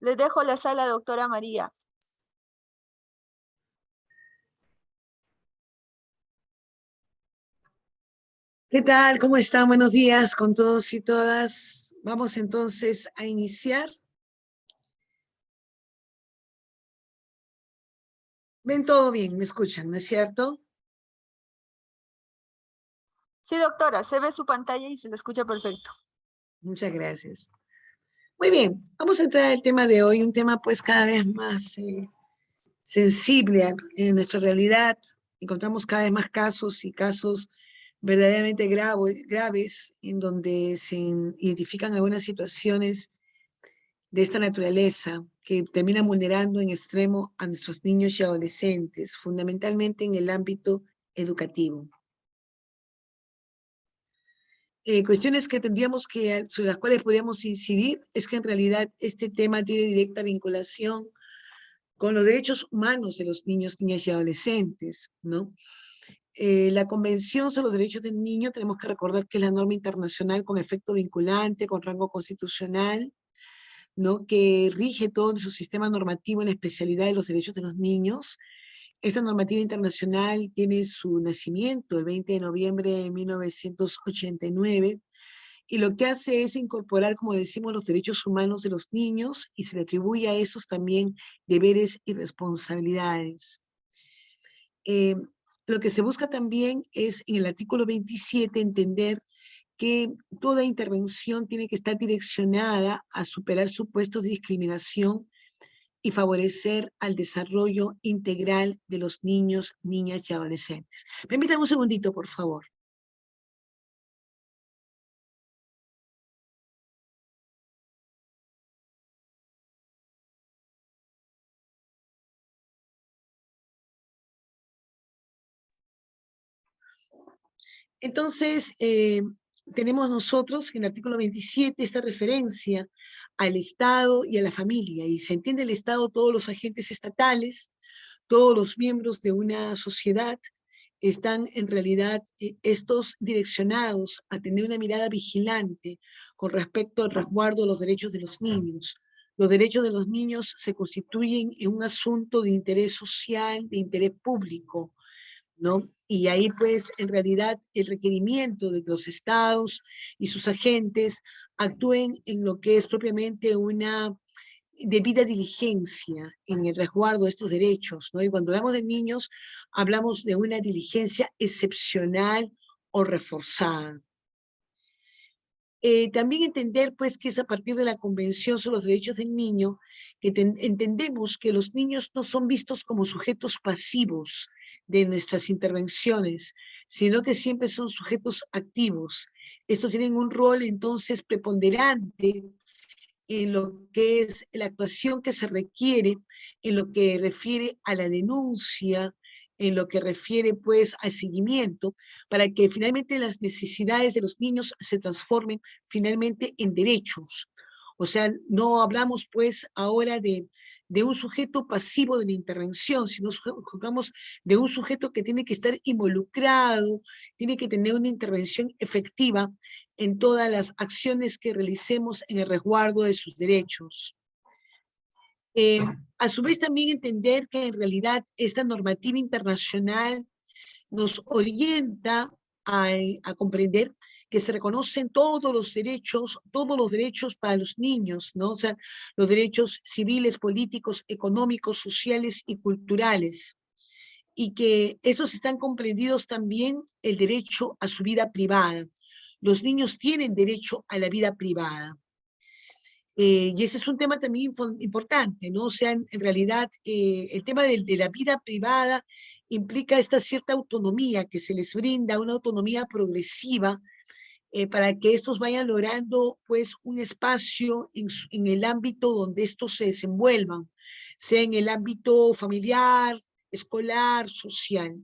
Le dejo la sala, doctora María. ¿Qué tal? ¿Cómo están? Buenos días con todos y todas. Vamos entonces a iniciar. Ven todo bien, me escuchan, ¿no es cierto? Sí, doctora, se ve su pantalla y se le escucha perfecto. Muchas gracias. Muy bien, vamos a entrar al tema de hoy, un tema pues cada vez más sensible en nuestra realidad. Encontramos cada vez más casos y casos verdaderamente graves en donde se identifican algunas situaciones de esta naturaleza que termina vulnerando en extremo a nuestros niños y adolescentes, fundamentalmente en el ámbito educativo. Cuestiones que tendríamos que, sobre las cuales podríamos incidir, es que en realidad este tema tiene directa vinculación con los derechos humanos de los niños, niñas y adolescentes, ¿no? La Convención sobre los Derechos del Niño, tenemos que recordar que es la norma internacional con efecto vinculante, con rango constitucional, ¿no? Que rige todo nuestro sistema normativo en la especialidad de los derechos de los niños. Esta normativa internacional tiene su nacimiento el 20 de noviembre de 1989 y lo que hace es incorporar, como decimos, los derechos humanos de los niños y se le atribuye a esos también deberes y responsabilidades. Eh, lo que se busca también es en el artículo 27 entender que toda intervención tiene que estar direccionada a superar supuestos de discriminación y favorecer al desarrollo integral de los niños, niñas y adolescentes. Permítanme un segundito, por favor. Entonces, tenemos nosotros en el artículo 27 esta referencia al Estado y a la familia, y se entiende el Estado todos los agentes estatales, todos los miembros de una sociedad están en realidad estos direccionados a tener una mirada vigilante con respecto al resguardo de los derechos de los niños. Los derechos de los niños se constituyen en un asunto de interés social, de interés público, ¿no? Y ahí pues en realidad el requerimiento de que los estados y sus agentes actúen en lo que es propiamente una debida diligencia en el resguardo de estos derechos, ¿no? Y cuando hablamos de niños, hablamos de una diligencia excepcional o reforzada. También entender, pues, que es a partir de la Convención sobre los Derechos del Niño que entendemos que los niños no son vistos como sujetos pasivos de nuestras intervenciones, sino que siempre son sujetos activos. Estos tienen un rol, entonces, preponderante en lo que es la actuación que se requiere, en lo que refiere a la denuncia, en lo que refiere pues al seguimiento, para que finalmente las necesidades de los niños se transformen finalmente en derechos. O sea, no hablamos pues ahora de un sujeto pasivo de la intervención, sino jugamos de un sujeto que tiene que estar involucrado, tiene que tener una intervención efectiva en todas las acciones que realicemos en el resguardo de sus derechos. A su vez también entender que en realidad esta normativa internacional nos orienta a comprender que se reconocen todos los derechos para los niños, ¿no? O sea, los derechos civiles, políticos, económicos, sociales y culturales. Y que estos están comprendidos también el derecho a su vida privada. Los niños tienen derecho a la vida privada. Y ese es un tema también importante, ¿no? O sea, en realidad, el tema de la vida privada implica esta cierta autonomía que se les brinda, una autonomía progresiva, para que estos vayan logrando, pues, un espacio en el ámbito donde estos se desenvuelvan, sea en el ámbito familiar, escolar, social.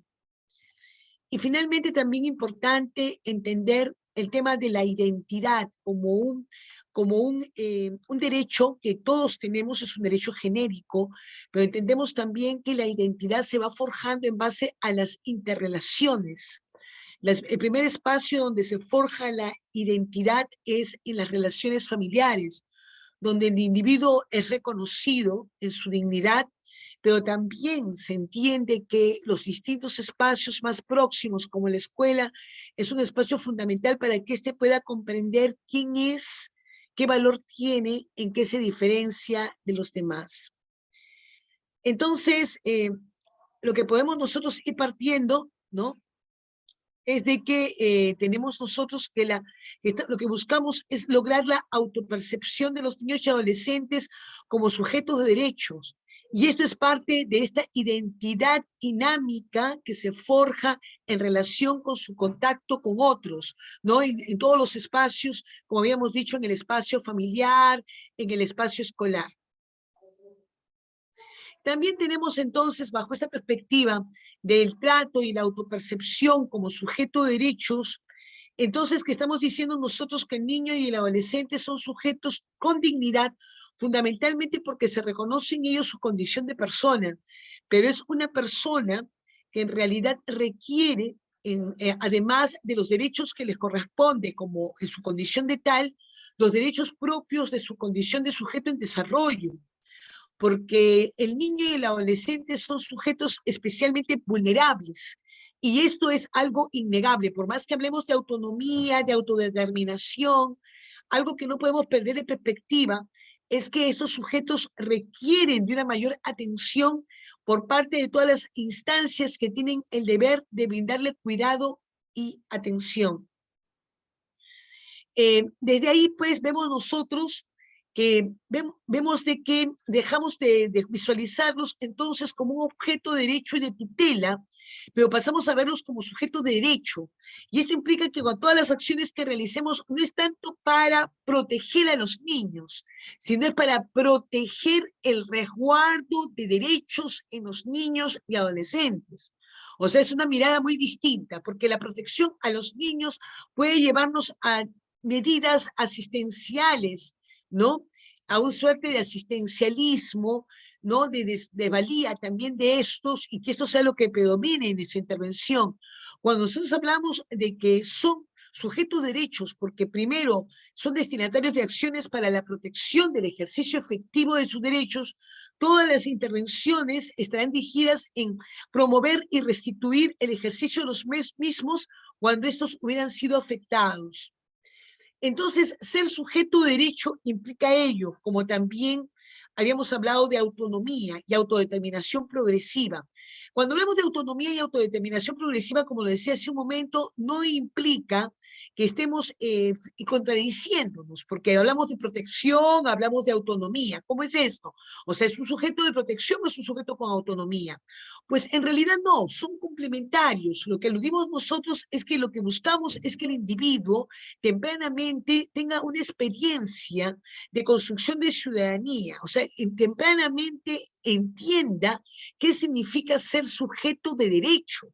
Y finalmente también importante entender el tema de la identidad como un derecho que todos tenemos, es un derecho genérico, pero entendemos también que la identidad se va forjando en base a las interrelaciones. El primer espacio donde se forja la identidad es en las relaciones familiares, donde el individuo es reconocido en su dignidad, pero también se entiende que los distintos espacios más próximos, como la escuela, es un espacio fundamental para que éste pueda comprender quién es, qué valor tiene, en qué se diferencia de los demás. Entonces, lo que podemos nosotros ir partiendo, ¿no?, es de que tenemos nosotros que lo que buscamos es lograr la autopercepción de los niños y adolescentes como sujetos de derechos. Y esto es parte de esta identidad dinámica que se forja en relación con su contacto con otros, ¿no? En todos los espacios, como habíamos dicho, en el espacio familiar, en el espacio escolar. También tenemos entonces, bajo esta perspectiva del trato y la autopercepción como sujeto de derechos, entonces que estamos diciendo nosotros que el niño y el adolescente son sujetos con dignidad, fundamentalmente porque se reconoce en ellos su condición de persona, pero es una persona que en realidad requiere, además de los derechos que les corresponde como en su condición de tal, los derechos propios de su condición de sujeto en desarrollo, porque el niño y el adolescente son sujetos especialmente vulnerables. Y esto es algo innegable, por más que hablemos de autonomía, de autodeterminación, algo que no podemos perder de perspectiva es que estos sujetos requieren de una mayor atención por parte de todas las instancias que tienen el deber de brindarle cuidado y atención. Desde ahí, pues, vemos nosotros que vemos de que dejamos de visualizarlos entonces como un objeto de derecho y de tutela, pero pasamos a verlos como sujetos de derecho. Y esto implica que con todas las acciones que realicemos no es tanto para proteger a los niños, sino es para proteger el resguardo de derechos en los niños y adolescentes. O sea, es una mirada muy distinta, porque la protección a los niños puede llevarnos a medidas asistenciales, ¿no? A una suerte de asistencialismo, ¿no? De valía también de estos, y que esto sea lo que predomine en nuestra intervención. Cuando nosotros hablamos de que son sujetos de derechos, porque primero son destinatarios de acciones para la protección del ejercicio efectivo de sus derechos, todas las intervenciones estarán dirigidas en promover y restituir el ejercicio de los mismos cuando estos hubieran sido afectados. Entonces, ser sujeto de derecho implica ello, como también habíamos hablado de autonomía y autodeterminación progresiva. Cuando hablamos de autonomía y autodeterminación progresiva, como lo decía hace un momento, no implica que estemos contradiciéndonos, porque hablamos de protección, hablamos de autonomía. ¿Cómo es esto? O sea, ¿es un sujeto de protección o es un sujeto con autonomía? Pues en realidad no, son complementarios. Lo que aludimos nosotros es que lo que buscamos es que el individuo tempranamente tenga una experiencia de construcción de ciudadanía, o sea, tempranamente entienda qué significa ser sujeto de derecho.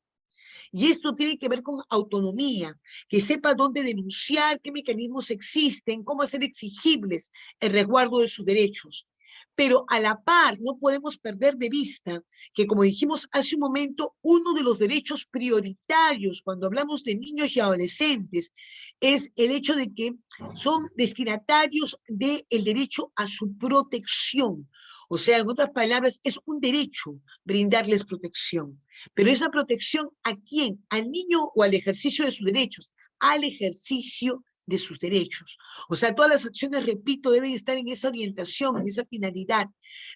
Y esto tiene que ver con autonomía, que sepa dónde denunciar, qué mecanismos existen, cómo hacer exigibles el resguardo de sus derechos. Pero a la par no podemos perder de vista que, como dijimos hace un momento, uno de los derechos prioritarios cuando hablamos de niños y adolescentes es el hecho de que son destinatarios del derecho a su protección. O sea, en otras palabras, es un derecho brindarles protección. Pero esa protección, ¿a quién? ¿Al niño o al ejercicio de sus derechos? Al ejercicio de sus derechos. O sea, todas las acciones, repito, deben estar en esa orientación, en esa finalidad.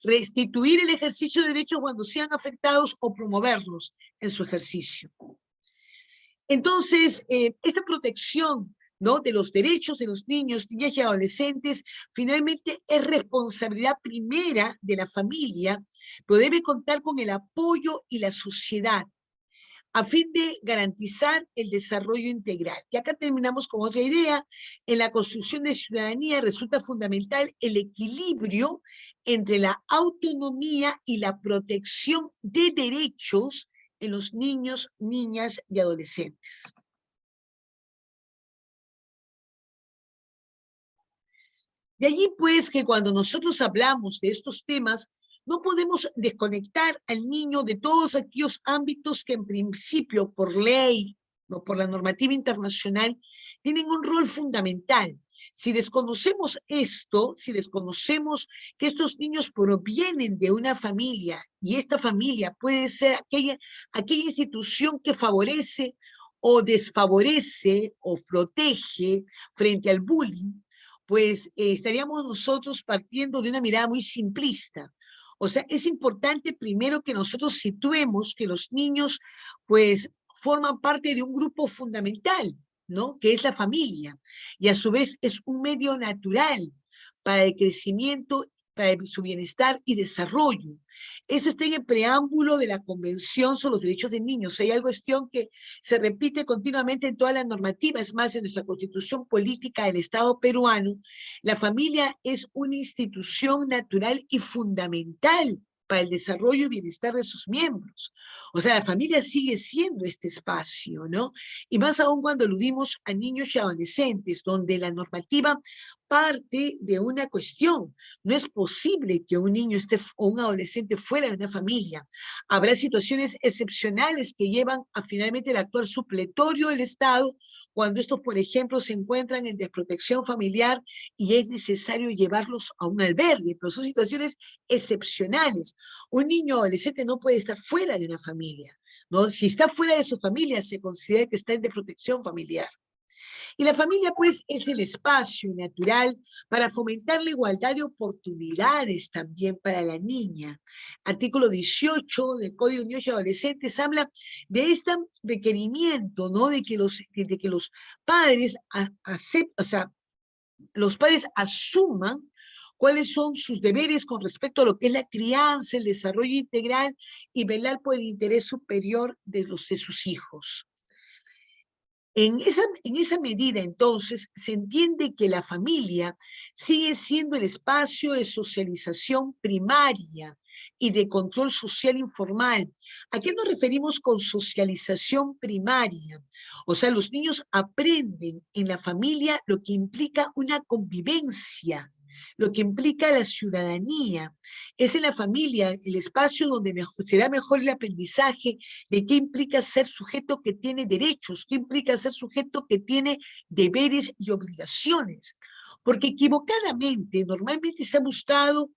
Restituir el ejercicio de derechos cuando sean afectados o promoverlos en su ejercicio. Entonces, esta protección, ¿no?, de los derechos de los niños, niñas y adolescentes, finalmente es responsabilidad primera de la familia, pero debe contar con el apoyo y la sociedad a fin de garantizar el desarrollo integral. Y acá terminamos con otra idea. En la construcción de ciudadanía resulta fundamental el equilibrio entre la autonomía y la protección de derechos en los niños, niñas y adolescentes. De allí, pues, que cuando nosotros hablamos de estos temas, no podemos desconectar al niño de todos aquellos ámbitos que en principio, por ley, no por la normativa internacional, tienen un rol fundamental. Si desconocemos esto, si desconocemos que estos niños provienen de una familia y esta familia puede ser aquella institución que favorece o desfavorece o protege frente al bullying, pues estaríamos nosotros partiendo de una mirada muy simplista. O sea, es importante primero que nosotros situemos que los niños, pues, forman parte de un grupo fundamental, ¿no? Que es la familia, y a su vez es un medio natural para el crecimiento, para su bienestar y desarrollo. Esto está en el preámbulo de la Convención sobre los Derechos del Niño. O sea, hay algo cuestión que se repite continuamente en toda la normativa. Es más, en nuestra Constitución Política del Estado peruano, la familia es una institución natural y fundamental para el desarrollo y bienestar de sus miembros. O sea, la familia sigue siendo este espacio, ¿no? Y más aún cuando aludimos a niños y adolescentes, donde la normativa parte de una cuestión. No es posible que un niño o un adolescente fuera de una familia. Habrá situaciones excepcionales que llevan a finalmente el actuar supletorio del Estado cuando estos, por ejemplo, se encuentran en desprotección familiar y es necesario llevarlos a un albergue, pero son situaciones excepcionales. Un niño o adolescente no puede estar fuera de una familia, ¿no? Si está fuera de su familia, se considera que está en desprotección familiar. Y la familia, pues, es el espacio natural para fomentar la igualdad de oportunidades también para la niña. Artículo 18 del Código de Niños y Adolescentes habla de este requerimiento, ¿no? De que los padres o sea, los padres asuman cuáles son sus deberes con respecto a lo que es la crianza, el desarrollo integral y velar por el interés superior de sus hijos. En esa medida, entonces, se entiende que la familia sigue siendo el espacio de socialización primaria y de control social informal. ¿A qué nos referimos con socialización primaria? O sea, los niños aprenden en la familia lo que implica una convivencia, lo que implica la ciudadanía. Es en la familia el espacio donde se da mejor el aprendizaje de qué implica ser sujeto que tiene derechos, qué implica ser sujeto que tiene deberes y obligaciones. Porque equivocadamente, normalmente se ha buscado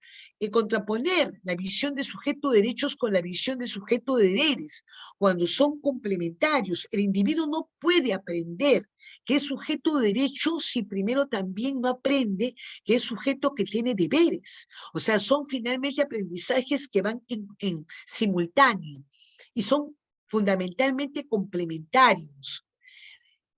contraponer la visión de sujeto de derechos con la visión de sujeto de deberes, cuando son complementarios. El individuo no puede aprender que es sujeto de derechos si primero también no aprende que es sujeto que tiene deberes. O sea, son finalmente aprendizajes que van en simultáneo y son fundamentalmente complementarios.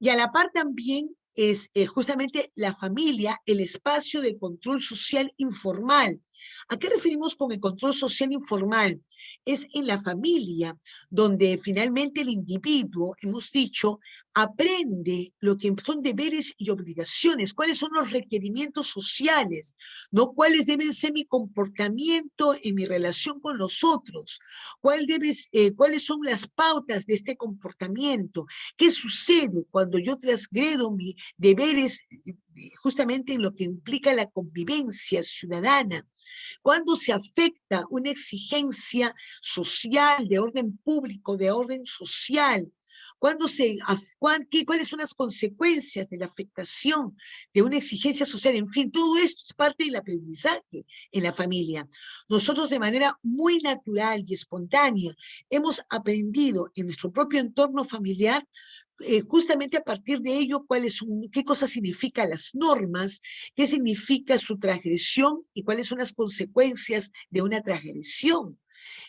Y a la par también es justamente la familia el espacio de control social informal. ¿A qué referimos con el control social informal? Es en la familia donde finalmente el individuo, hemos dicho, aprende lo que son deberes y obligaciones, cuáles son los requerimientos sociales, no cuáles deben ser mi comportamiento en mi relación con los otros, cuáles son las pautas de este comportamiento, qué sucede cuando yo transgredo mis deberes justamente en lo que implica la convivencia ciudadana, cuando se afecta una exigencia social, de orden público, de orden social, cuáles son las consecuencias de la afectación de una exigencia social, en fin, todo esto es parte del aprendizaje en la familia. Nosotros de manera muy natural y espontánea hemos aprendido en nuestro propio entorno familiar justamente a partir de ello, qué cosas significan las normas, qué significa su transgresión y cuáles son las consecuencias de una transgresión.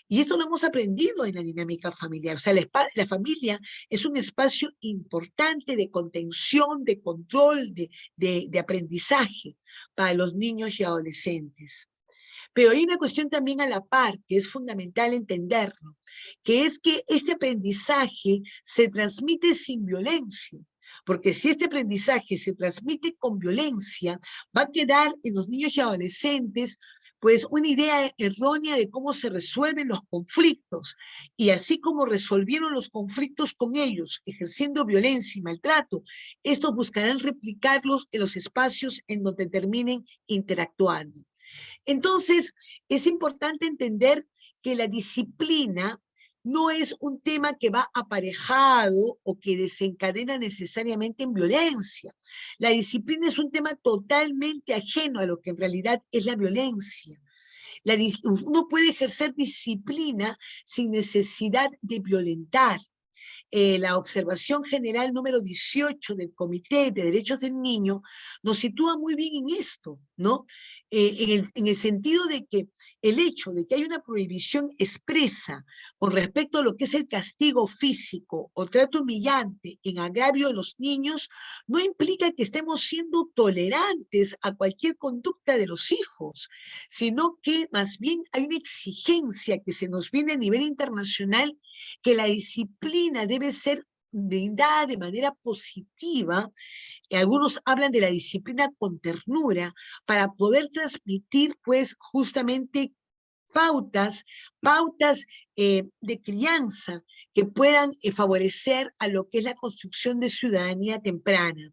Y esto lo hemos aprendido en la dinámica familiar. O sea, la familia es un espacio importante de contención, de control, de aprendizaje para los niños y adolescentes. Pero hay una cuestión también a la par que es fundamental entenderlo, que es que este aprendizaje se transmite sin violencia. Porque si este aprendizaje se transmite con violencia, va a quedar en los niños y adolescentes pues una idea errónea de cómo se resuelven los conflictos. Y así como resolvieron los conflictos con ellos, ejerciendo violencia y maltrato, estos buscarán replicarlos en los espacios en donde terminen interactuando. Entonces, es importante entender que la disciplina no es un tema que va aparejado o que desencadena necesariamente en violencia. La disciplina es un tema totalmente ajeno a lo que en realidad es la violencia. Uno puede ejercer disciplina sin necesidad de violentar. La observación general número 18 del Comité de Derechos del Niño nos sitúa muy bien en esto, ¿no? En el sentido de que el hecho de que hay una prohibición expresa con respecto a lo que es el castigo físico o trato humillante en agravio de los niños, no implica que estemos siendo tolerantes a cualquier conducta de los hijos, sino que más bien hay una exigencia que se nos viene a nivel internacional, que la disciplina debe ser brindada de manera positiva. Algunos hablan de la disciplina con ternura para poder transmitir, pues, justamente pautas de crianza que puedan favorecer a lo que es la construcción de ciudadanía temprana.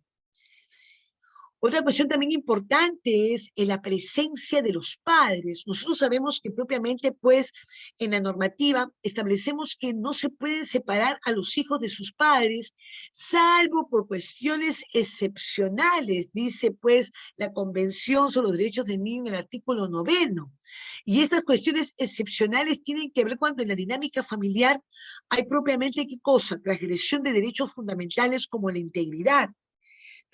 Otra cuestión también importante es la presencia de los padres. Nosotros sabemos que propiamente, pues, en la normativa establecemos que no se pueden separar a los hijos de sus padres, salvo por cuestiones excepcionales, dice, pues, la Convención sobre los Derechos del Niño en el artículo 9. Y estas cuestiones excepcionales tienen que ver cuando en la dinámica familiar hay propiamente, ¿qué cosa? Transgresión de derechos fundamentales como la integridad.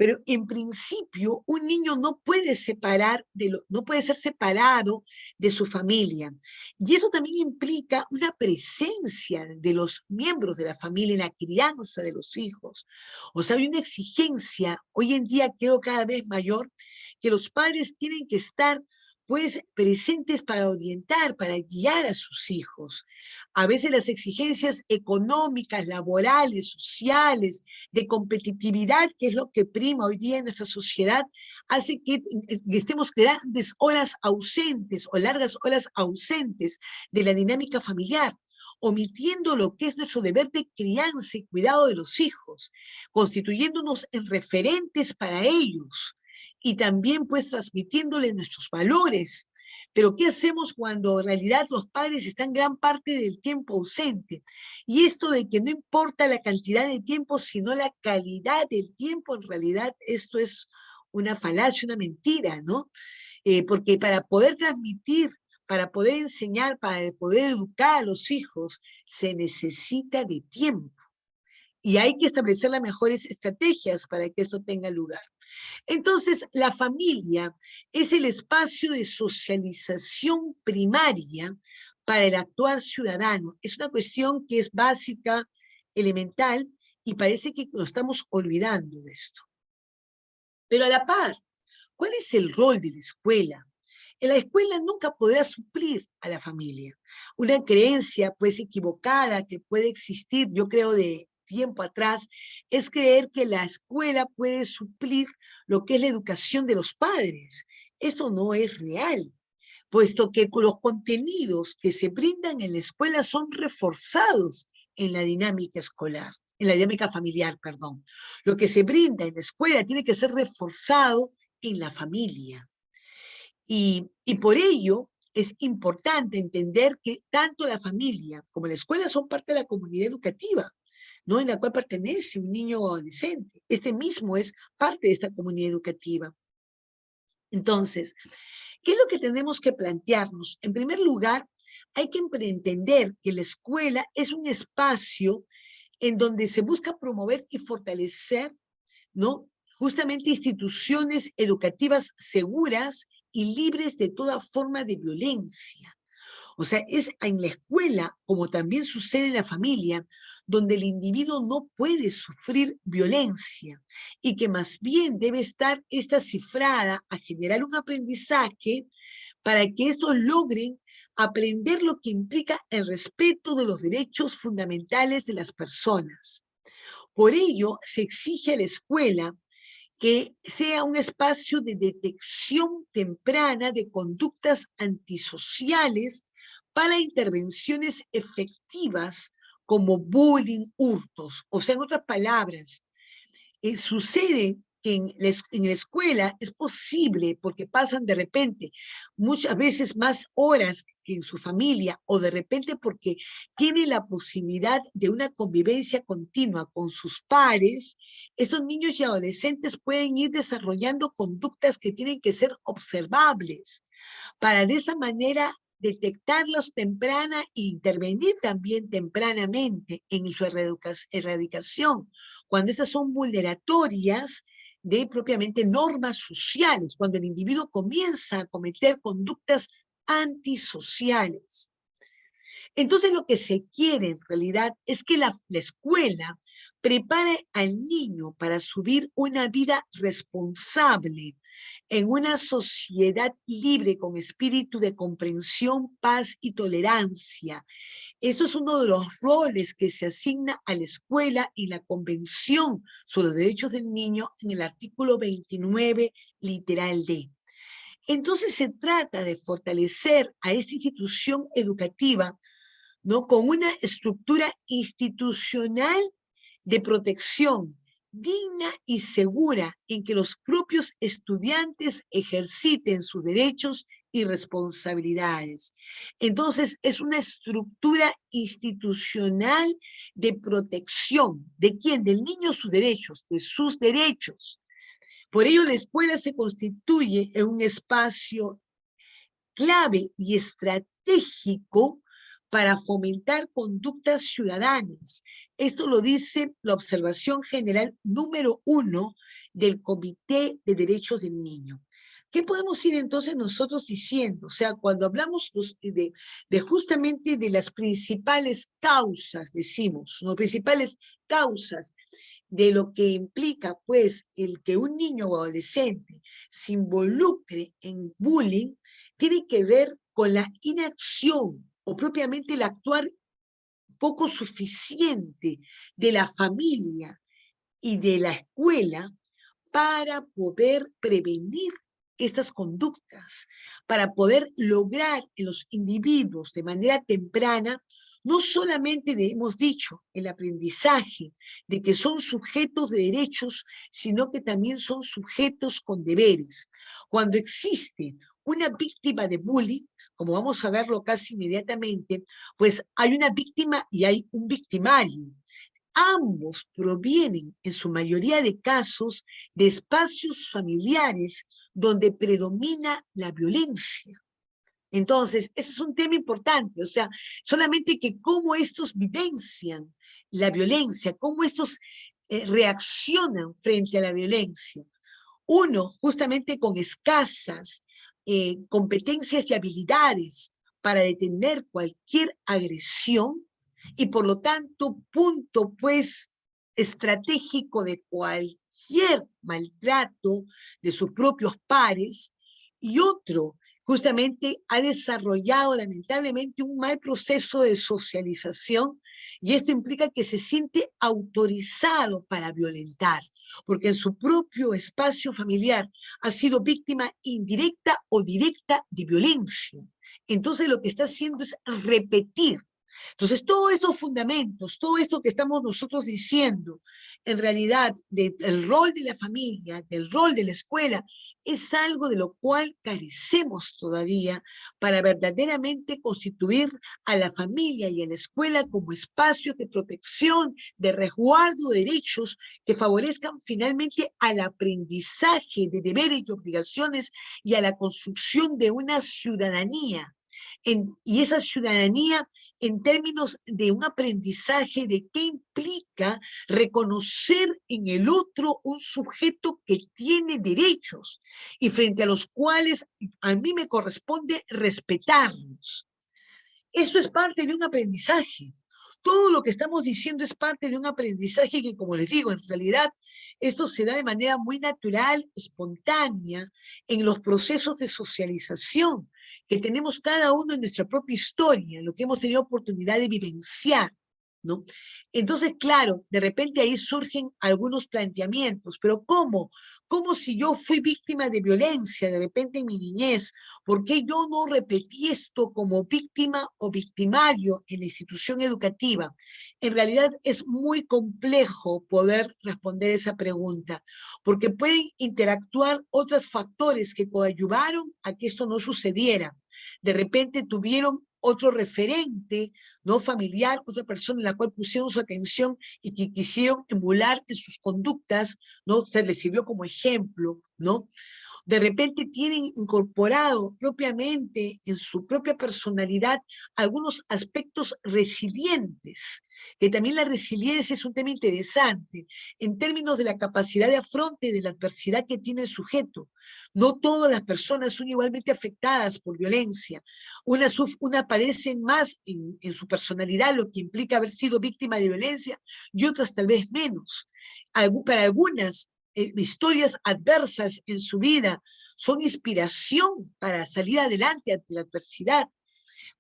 Pero en principio, un niño no puede ser separado de su familia. Y eso también implica una presencia de los miembros de la familia en la crianza de los hijos. O sea, hay una exigencia, hoy en día creo cada vez mayor, que los padres tienen que estar, pues, presentes para orientar, para guiar a sus hijos. A veces las exigencias económicas, laborales, sociales, de competitividad, que es lo que prima hoy día en nuestra sociedad, hace que estemos grandes horas ausentes o largas horas ausentes de la dinámica familiar, omitiendo lo que es nuestro deber de crianza y cuidado de los hijos, constituyéndonos en referentes para ellos y también, pues, transmitiéndoles nuestros valores. Pero ¿qué hacemos cuando en realidad los padres están gran parte del tiempo ausentes? Y esto de que no importa la cantidad de tiempo, sino la calidad del tiempo, en realidad esto es una falacia, una mentira, ¿no? Porque para poder transmitir, para poder enseñar, para poder educar a los hijos, se necesita de tiempo. Y hay que establecer las mejores estrategias para que esto tenga lugar. Entonces, la familia es el espacio de socialización primaria para el actuar ciudadano. Es una cuestión que es básica, elemental, y parece que nos estamos olvidando de esto. Pero a la par, ¿cuál es el rol de la escuela? En la escuela nunca podrá suplir a la familia. Una creencia, pues, equivocada que puede existir, yo creo, de tiempo atrás, es creer que la escuela puede suplir lo que es la educación de los padres. Esto no es real, puesto que los contenidos que se brindan en la escuela son reforzados en la dinámica escolar, en la dinámica familiar, perdón. Lo que se brinda en la escuela tiene que ser reforzado en la familia. Y por ello es importante entender que tanto la familia como la escuela son parte de la comunidad educativa, ¿no? En la cual pertenece un niño o adolescente. Este mismo es parte de esta comunidad educativa. Entonces, ¿qué es lo que tenemos que plantearnos? En primer lugar, hay que entender que la escuela es un espacio en donde se busca promover y fortalecer, ¿no? Justamente instituciones educativas seguras y libres de toda forma de violencia. O sea, es en la escuela, como también sucede en la familia, donde el individuo no puede sufrir violencia y que más bien debe estar esta cifrada a generar un aprendizaje para que estos logren aprender lo que implica el respeto de los derechos fundamentales de las personas. Por ello, se exige a la escuela que sea un espacio de detección temprana de conductas antisociales para intervenciones efectivas como bullying, hurtos. O sea, en otras palabras, sucede que en la escuela es posible, porque pasan de repente muchas veces más horas que en su familia, o de repente porque tiene la posibilidad de una convivencia continua con sus pares, estos niños y adolescentes pueden ir desarrollando conductas que tienen que ser observables, para de esa manera detectarlos temprana e intervenir también tempranamente en su erradicación, cuando estas son vulneratorias de propiamente normas sociales, cuando el individuo comienza a cometer conductas antisociales. Entonces lo que se quiere en realidad es que la escuela prepare al niño para asumir una vida responsable en una sociedad libre con espíritu de comprensión, paz y tolerancia. Esto es uno de los roles que se asigna a la escuela y la Convención sobre los Derechos del Niño en el artículo 29, literal D. Entonces se trata de fortalecer a esta institución educativa, ¿no?, con una estructura institucional de protección digna y segura en que los propios estudiantes ejerciten sus derechos y responsabilidades. Entonces, es una estructura institucional de protección. ¿De quién? Del niño, sus derechos, de sus derechos. Por ello, la escuela se constituye en un espacio clave y estratégico para fomentar conductas ciudadanas. Esto lo dice la observación general número 1 del Comité de Derechos del Niño. ¿Qué podemos ir entonces nosotros diciendo? O sea, cuando hablamos de justamente de las principales causas, decimos, las principales causas de lo que implica, pues, el que un niño o adolescente se involucre en bullying, tiene que ver con la inacción o propiamente el actuar poco suficiente de la familia y de la escuela para poder prevenir estas conductas, para poder lograr en los individuos de manera temprana, no solamente hemos dicho, el aprendizaje de que son sujetos de derechos, sino que también son sujetos con deberes. Cuando existe una víctima de bullying, como vamos a verlo casi inmediatamente, pues hay una víctima y hay un victimario. Ambos provienen, en su mayoría de casos, de espacios familiares donde predomina la violencia. Entonces, ese es un tema importante, o sea, solamente que cómo estos vivencian la violencia, cómo estos reaccionan frente a la violencia. Uno, justamente con escasas competencias y habilidades para detener cualquier agresión, y por lo tanto, punto pues estratégico de cualquier maltrato de sus propios pares, y otro, justamente ha desarrollado lamentablemente un mal proceso de socialización, y esto implica que se siente autorizado para violentar, porque en su propio espacio familiar ha sido víctima indirecta o directa de violencia. Entonces lo que está haciendo es repetir. Entonces, todos estos fundamentos, todo esto que estamos nosotros diciendo, en realidad, del rol de la familia, del rol de la escuela, es algo de lo cual carecemos todavía para verdaderamente constituir a la familia y a la escuela como espacios de protección, de resguardo de derechos que favorezcan finalmente al aprendizaje de deberes y obligaciones y a la construcción de una ciudadanía. Y esa ciudadanía en términos de un aprendizaje de qué implica reconocer en el otro un sujeto que tiene derechos y frente a los cuales a mí me corresponde respetarlos. Eso es parte de un aprendizaje. Todo lo que estamos diciendo es parte de un aprendizaje que, como les digo, en realidad esto se da de manera muy natural, espontánea, en los procesos de socialización que tenemos cada uno en nuestra propia historia, lo que hemos tenido oportunidad de vivenciar, ¿no? Entonces, claro, de repente ahí surgen algunos planteamientos, pero ¿cómo? como si yo fui víctima de violencia de repente en mi niñez. ¿Por qué yo no repetí esto como víctima o victimario en la institución educativa? En realidad es muy complejo poder responder esa pregunta, porque pueden interactuar otros factores que coadyuvaron a que esto no sucediera. De repente tuvieron otro referente, ¿no? Familiar, otra persona en la cual pusieron su atención y que quisieron emular en sus conductas, ¿no? Se les sirvió como ejemplo, ¿no? De repente tienen incorporado propiamente en su propia personalidad algunos aspectos resilientes, que también la resiliencia es un tema interesante en términos de la capacidad de afronte de la adversidad que tiene el sujeto. No todas las personas son igualmente afectadas por violencia. Una padecen más en su personalidad, lo que implica haber sido víctima de violencia, y otras tal vez menos. Para algunas, historias adversas en su vida son inspiración para salir adelante ante la adversidad.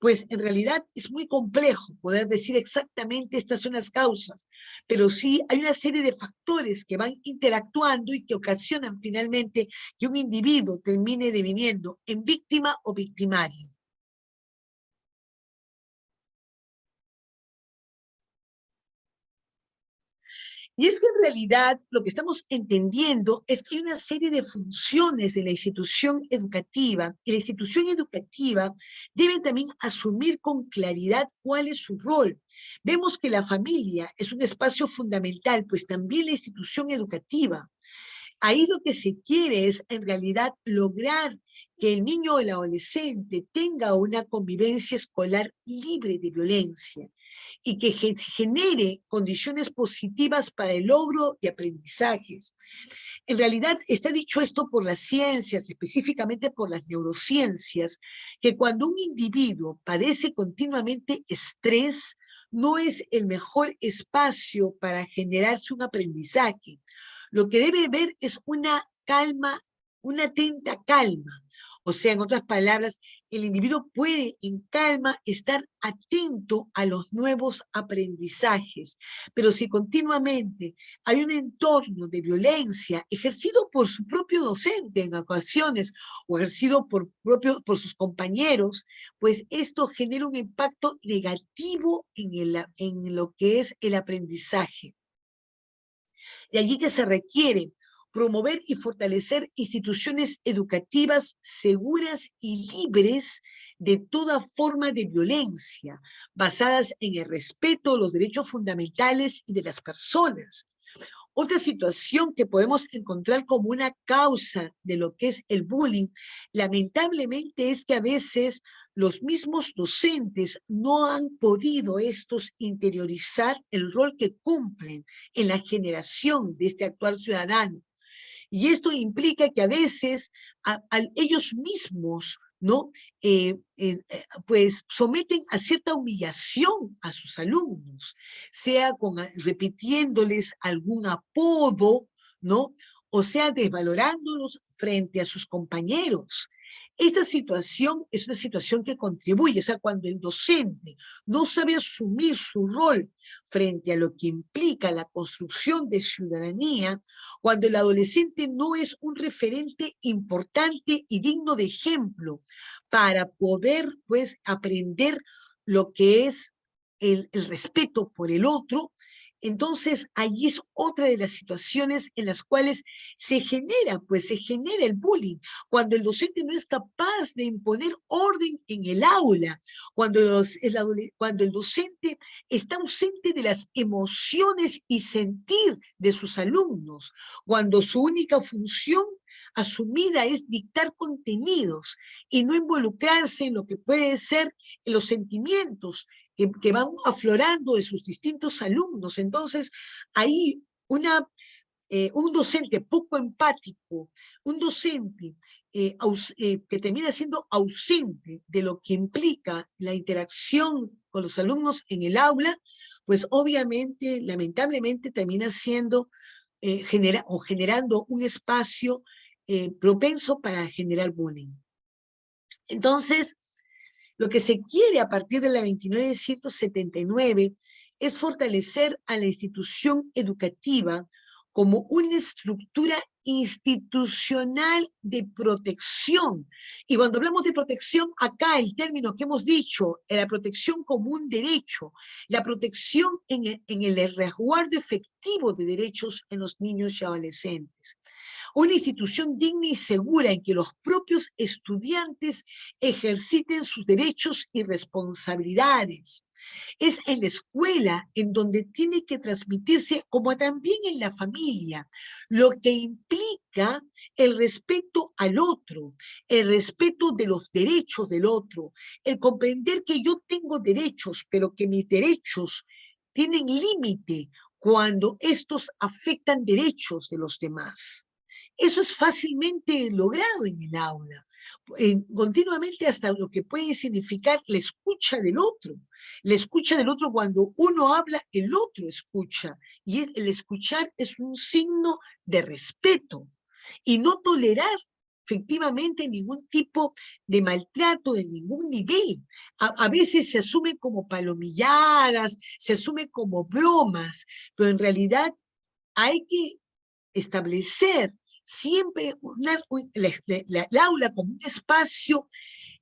Pues en realidad es muy complejo poder decir exactamente estas son las causas, pero sí hay una serie de factores que van interactuando y que ocasionan finalmente que un individuo termine deviniendo en víctima o victimario. Y es que en realidad lo que estamos entendiendo es que hay una serie de funciones de la institución educativa, y la institución educativa debe también asumir con claridad cuál es su rol. Vemos que la familia es un espacio fundamental, pues también la institución educativa. Ahí lo que se quiere es en realidad lograr que el niño o el adolescente tenga una convivencia escolar libre de violencia y que genere condiciones positivas para el logro de aprendizajes. En realidad está dicho esto por las ciencias, específicamente por las neurociencias, que cuando un individuo padece continuamente estrés, no es el mejor espacio para generarse un aprendizaje. Lo que debe haber es una calma, una atenta calma. O sea, en otras palabras, el individuo puede en calma estar atento a los nuevos aprendizajes, pero si continuamente hay un entorno de violencia ejercido por su propio docente en ocasiones o ejercido por sus compañeros, pues esto genera un impacto negativo en lo que es el aprendizaje. De allí que se requiere promover y fortalecer instituciones educativas seguras y libres de toda forma de violencia, basadas en el respeto a los derechos fundamentales y de las personas. Otra situación que podemos encontrar como una causa de lo que es el bullying, lamentablemente, es que a veces los mismos docentes no han podido estos interiorizar el rol que cumplen en la generación de este actual ciudadano. Y esto implica que a veces ellos mismos, ¿no? Pues someten a cierta humillación a sus alumnos, sea repitiéndoles algún apodo, ¿no? O sea, desvalorándolos frente a sus compañeros. Esta situación es una situación que contribuye, o sea, cuando el docente no sabe asumir su rol frente a lo que implica la construcción de ciudadanía, cuando el adolescente no es un referente importante y digno de ejemplo para poder, pues, aprender lo que es el respeto por el otro, entonces allí es otra de las situaciones en las cuales se genera el bullying, cuando el docente no es capaz de imponer orden en el aula, cuando el docente está ausente de las emociones y sentir de sus alumnos, cuando su única función asumida es dictar contenidos y no involucrarse en lo que puede ser en los sentimientos que van aflorando de sus distintos alumnos. Entonces, ahí un docente poco empático, un docente que termina siendo ausente de lo que implica la interacción con los alumnos en el aula, pues obviamente, lamentablemente, termina siendo generando un espacio propenso para generar bullying. Entonces, lo que se quiere a partir de la 2979 es fortalecer a la institución educativa como una estructura institucional de protección. Y cuando hablamos de protección, acá el término que hemos dicho, la protección como un derecho, la protección en el resguardo efectivo de derechos en los niños y adolescentes. Una institución digna y segura en que los propios estudiantes ejerciten sus derechos y responsabilidades. Es en la escuela en donde tiene que transmitirse, como también en la familia, lo que implica el respeto al otro, el respeto de los derechos del otro, el comprender que yo tengo derechos, pero que mis derechos tienen límite cuando estos afectan derechos de los demás. Eso es fácilmente logrado en el aula, continuamente, hasta lo que puede significar la escucha del otro. La escucha del otro, cuando uno habla, el otro escucha. Y el escuchar es un signo de respeto. Y no tolerar efectivamente ningún tipo de maltrato de ningún nivel. A veces se asume como palomilladas, se asume como bromas, pero en realidad hay que establecer siempre el aula como un espacio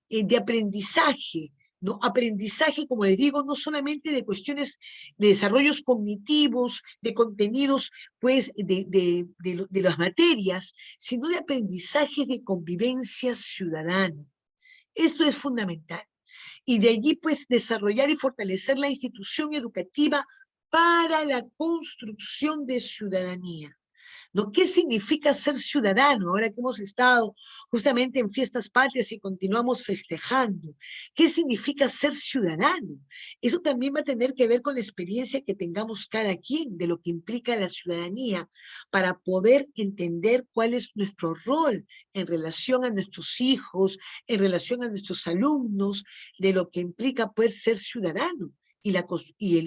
de aprendizaje, ¿no? Aprendizaje, como les digo, no solamente de cuestiones de desarrollos cognitivos, de contenidos, pues, de las materias, sino de aprendizaje de convivencia ciudadana. Esto es fundamental. Y de allí, pues, desarrollar y fortalecer la institución educativa para la construcción de ciudadanía. ¿No? ¿Qué significa ser ciudadano? Ahora que hemos estado justamente en fiestas patrias y continuamos festejando. ¿Qué significa ser ciudadano? Eso también va a tener que ver con la experiencia que tengamos cada quien de lo que implica la ciudadanía para poder entender cuál es nuestro rol en relación a nuestros hijos, en relación a nuestros alumnos, de lo que implica poder ser ciudadano.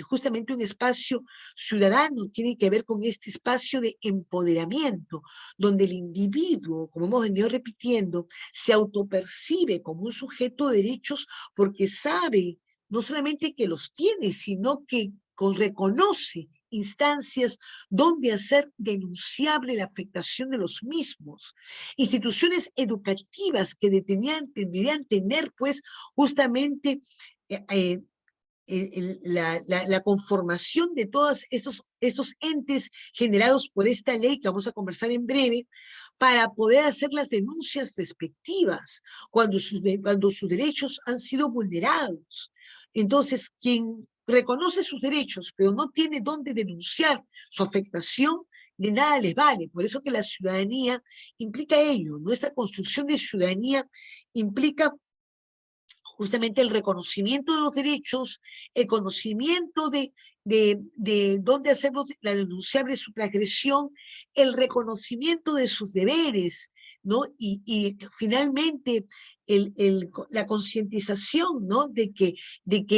Justamente un espacio ciudadano tiene que ver con este espacio de empoderamiento, donde el individuo, como hemos venido repitiendo, se autopercibe como un sujeto de derechos porque sabe no solamente que los tiene, sino que reconoce instancias donde hacer denunciable la afectación de los mismos. Instituciones educativas que deberían tener, pues, justamente la conformación de todos estos entes generados por esta ley que vamos a conversar en breve, para poder hacer las denuncias respectivas cuando sus derechos han sido vulnerados. Entonces, quien reconoce sus derechos, pero no tiene dónde denunciar su afectación, de nada les vale. Por eso que la ciudadanía implica ello. Nuestra construcción de ciudadanía implica justamente el reconocimiento de los derechos, el conocimiento de dónde hacer la denunciable su transgresión, el reconocimiento de sus deberes, ¿no? Y finalmente la concientización, ¿no? De que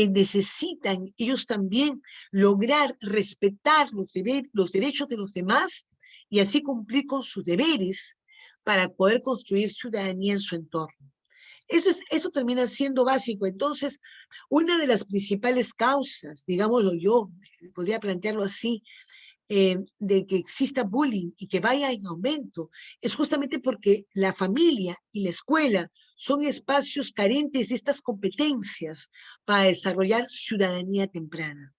necesitan ellos también lograr respetar los derechos de los demás y así cumplir con sus deberes para poder construir ciudadanía en su entorno. Eso termina siendo básico. Entonces, una de las principales causas, digámoslo yo, podría plantearlo así, de que exista bullying y que vaya en aumento, es justamente porque la familia y la escuela son espacios carentes de estas competencias para desarrollar ciudadanía temprana.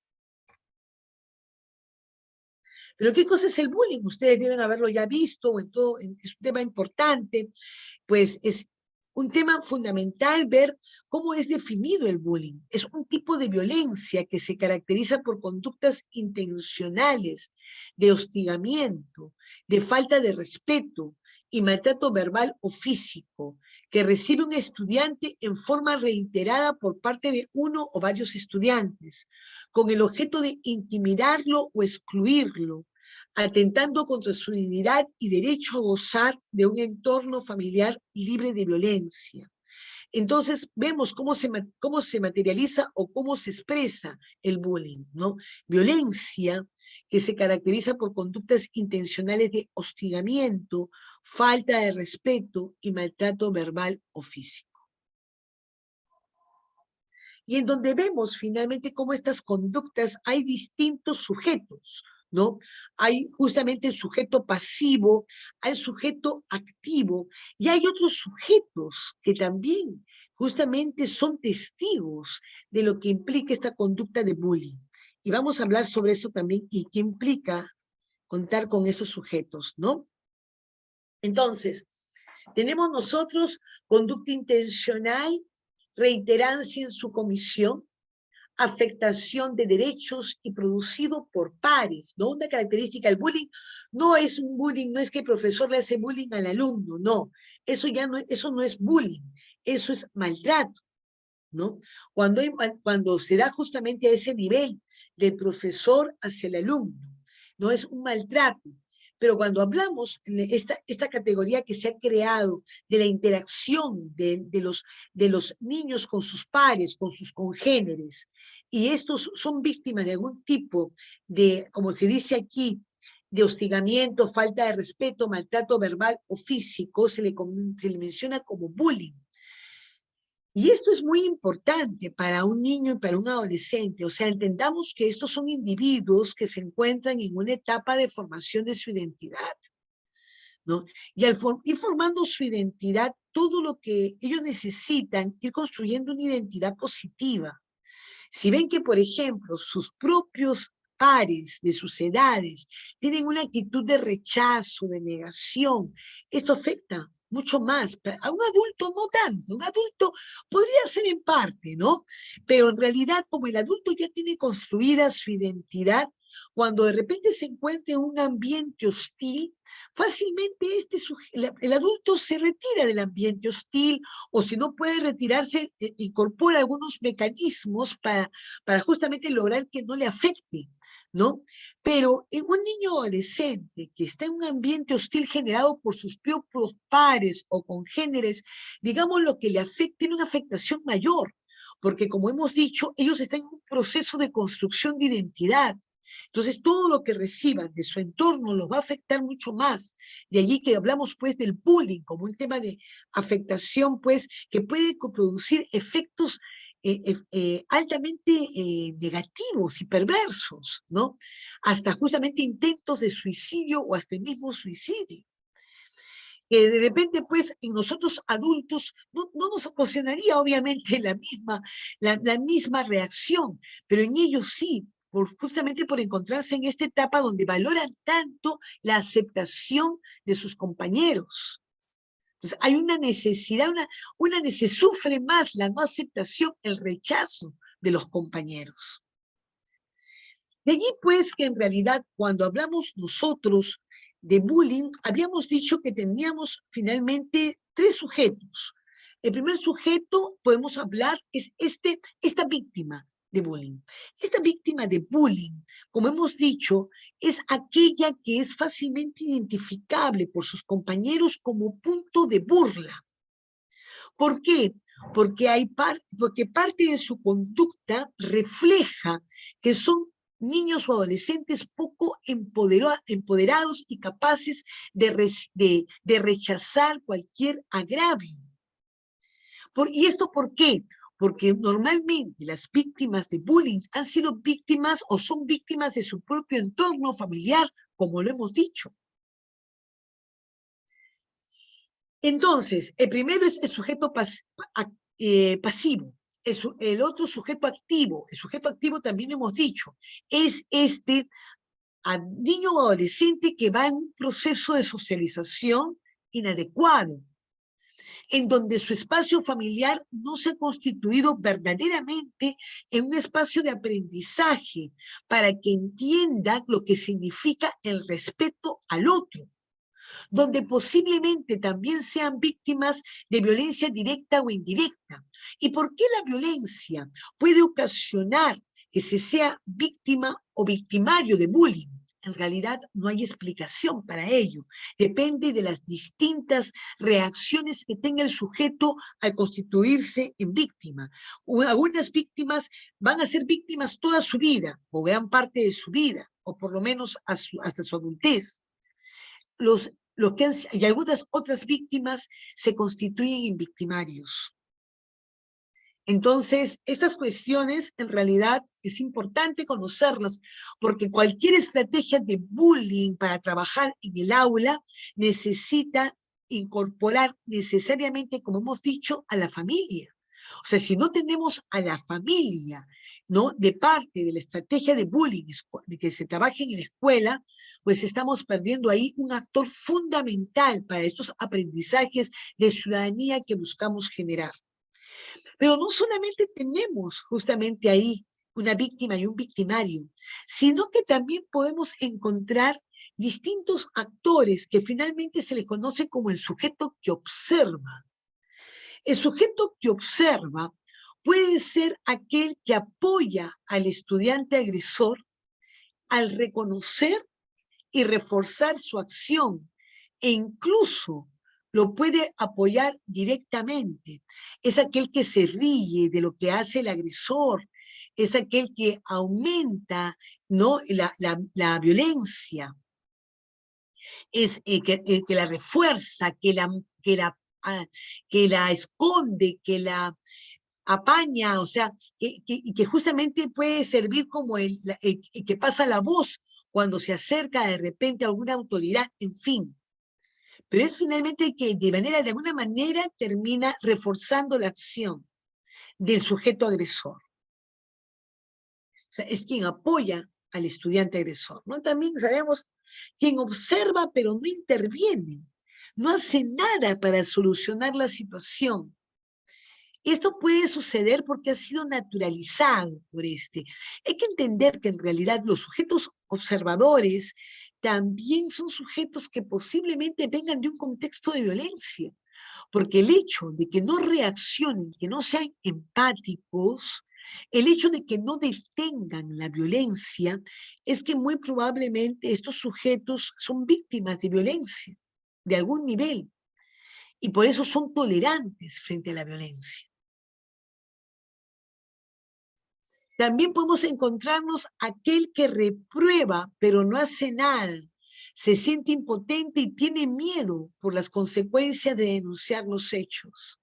Pero ¿qué cosa es el bullying? Ustedes deben haberlo ya visto, es un tema importante, pues es un tema fundamental ver cómo es definido el bullying. Es un tipo de violencia que se caracteriza por conductas intencionales, de hostigamiento, de falta de respeto y maltrato verbal o físico, que recibe un estudiante en forma reiterada por parte de uno o varios estudiantes, con el objeto de intimidarlo o excluirlo, atentando contra su dignidad y derecho a gozar de un entorno familiar libre de violencia. Entonces, vemos cómo se materializa o cómo se expresa el bullying, ¿no? Violencia que se caracteriza por conductas intencionales de hostigamiento, falta de respeto y maltrato verbal o físico. Y en donde vemos finalmente cómo estas conductas hay distintos sujetos, ¿no? Hay justamente el sujeto pasivo, hay el sujeto activo, y hay otros sujetos que también justamente son testigos de lo que implica esta conducta de bullying. Y vamos a hablar sobre eso también y qué implica contar con esos sujetos, ¿no? Entonces, tenemos nosotros conducta intencional, reiterancia en su comisión, afectación de derechos y producido por pares, ¿no? Una característica del bullying no es un bullying, no es que el profesor le hace bullying al alumno, no. Eso no es bullying, eso es maltrato, ¿no? Cuando se da justamente a ese nivel del profesor hacia el alumno, no es un maltrato. Pero cuando hablamos de esta categoría que se ha creado de la interacción de los niños con sus pares, con sus congéneres, y estos son víctimas de algún tipo de, como se dice aquí, de hostigamiento, falta de respeto, maltrato verbal o físico, se le menciona como bullying. Y esto es muy importante para un niño y para un adolescente. O sea, entendamos que estos son individuos que se encuentran en una etapa de formación de su identidad, ¿no? Y al ir formando su identidad, todo lo que ellos necesitan, ir construyendo una identidad positiva. Si ven que, por ejemplo, sus propios pares de sus edades tienen una actitud de rechazo, de negación, esto afecta mucho más. A un adulto no tanto, un adulto podría ser en parte, ¿no? Pero en realidad, como el adulto ya tiene construida su identidad, cuando de repente se encuentra en un ambiente hostil, fácilmente el adulto se retira del ambiente hostil, o si no puede retirarse, incorpora algunos mecanismos para justamente lograr que no le afecte, ¿no? Pero un niño adolescente que está en un ambiente hostil generado por sus propios pares o congéneres, digamos, lo que le afecta, tiene una afectación mayor, porque como hemos dicho, ellos están en un proceso de construcción de identidad. Entonces, todo lo que reciban de su entorno los va a afectar mucho más. De allí que hablamos, pues, del bullying como un tema de afectación, pues, que puede producir efectos altamente negativos y perversos, ¿no? Hasta justamente intentos de suicidio o hasta el mismo suicidio. Que de repente, pues, en nosotros adultos no nos ocasionaría, obviamente, la misma reacción, pero en ellos sí, justamente por encontrarse en esta etapa donde valoran tanto la aceptación de sus compañeros. Entonces, hay una necesidad, sufre más la no aceptación, el rechazo de los compañeros. De allí, pues, que en realidad, cuando hablamos nosotros de bullying, habíamos dicho que teníamos finalmente tres sujetos. El primer sujeto, podemos hablar, es esta víctima de bullying. Esta víctima de bullying, como hemos dicho, es aquella que es fácilmente identificable por sus compañeros como punto de burla. ¿Por qué? Porque parte de su conducta refleja que son niños o adolescentes poco empoderados y capaces de rechazar cualquier agravio. ¿Y esto por qué? Porque normalmente las víctimas de bullying han sido víctimas o son víctimas de su propio entorno familiar, como lo hemos dicho. Entonces, el primero es el sujeto pasivo, el otro sujeto activo. El sujeto activo también hemos dicho, es niño o adolescente que va en un proceso de socialización inadecuado, en donde su espacio familiar no se ha constituido verdaderamente en un espacio de aprendizaje para que entienda lo que significa el respeto al otro, donde posiblemente también sean víctimas de violencia directa o indirecta. ¿Y por qué la violencia puede ocasionar que se sea víctima o victimario de bullying? En realidad no hay explicación para ello. Depende de las distintas reacciones que tenga el sujeto al constituirse en víctima. Algunas víctimas van a ser víctimas toda su vida o gran parte de su vida, o por lo menos hasta su adultez. Y algunas otras víctimas se constituyen en victimarios. Entonces, estas cuestiones en realidad es importante conocerlas, porque cualquier estrategia de bullying para trabajar en el aula necesita incorporar necesariamente, como hemos dicho, a la familia. O sea, si no tenemos a la familia, ¿no? De parte de la estrategia de bullying de que se trabaje en la escuela, pues estamos perdiendo ahí un actor fundamental para estos aprendizajes de ciudadanía que buscamos generar. Pero no solamente tenemos justamente ahí una víctima y un victimario, sino que también podemos encontrar distintos actores que finalmente se le conoce como el sujeto que observa. El sujeto que observa puede ser aquel que apoya al estudiante agresor al reconocer y reforzar su acción e incluso lo puede apoyar directamente. Es aquel que se ríe de lo que hace el agresor, es aquel que aumenta, ¿no? la violencia, es que la refuerza, que la esconde, que la apaña, o sea, que justamente puede servir como el que pasa la voz cuando se acerca de repente a alguna autoridad, en fin. Pero es finalmente que de alguna manera termina reforzando la acción del sujeto agresor. O sea, es quien apoya al estudiante agresor, ¿no? También sabemos quien observa pero no interviene, no hace nada para solucionar la situación. Esto puede suceder porque ha sido naturalizado por este. Hay que entender que en realidad los sujetos observadores también son sujetos que posiblemente vengan de un contexto de violencia, porque el hecho de que no reaccionen, que no sean empáticos, el hecho de que no detengan la violencia, es que muy probablemente estos sujetos son víctimas de violencia, de algún nivel, y por eso son tolerantes frente a la violencia. También podemos encontrarnos aquel que reprueba, pero no hace nada. Se siente impotente y tiene miedo por las consecuencias de denunciar los hechos,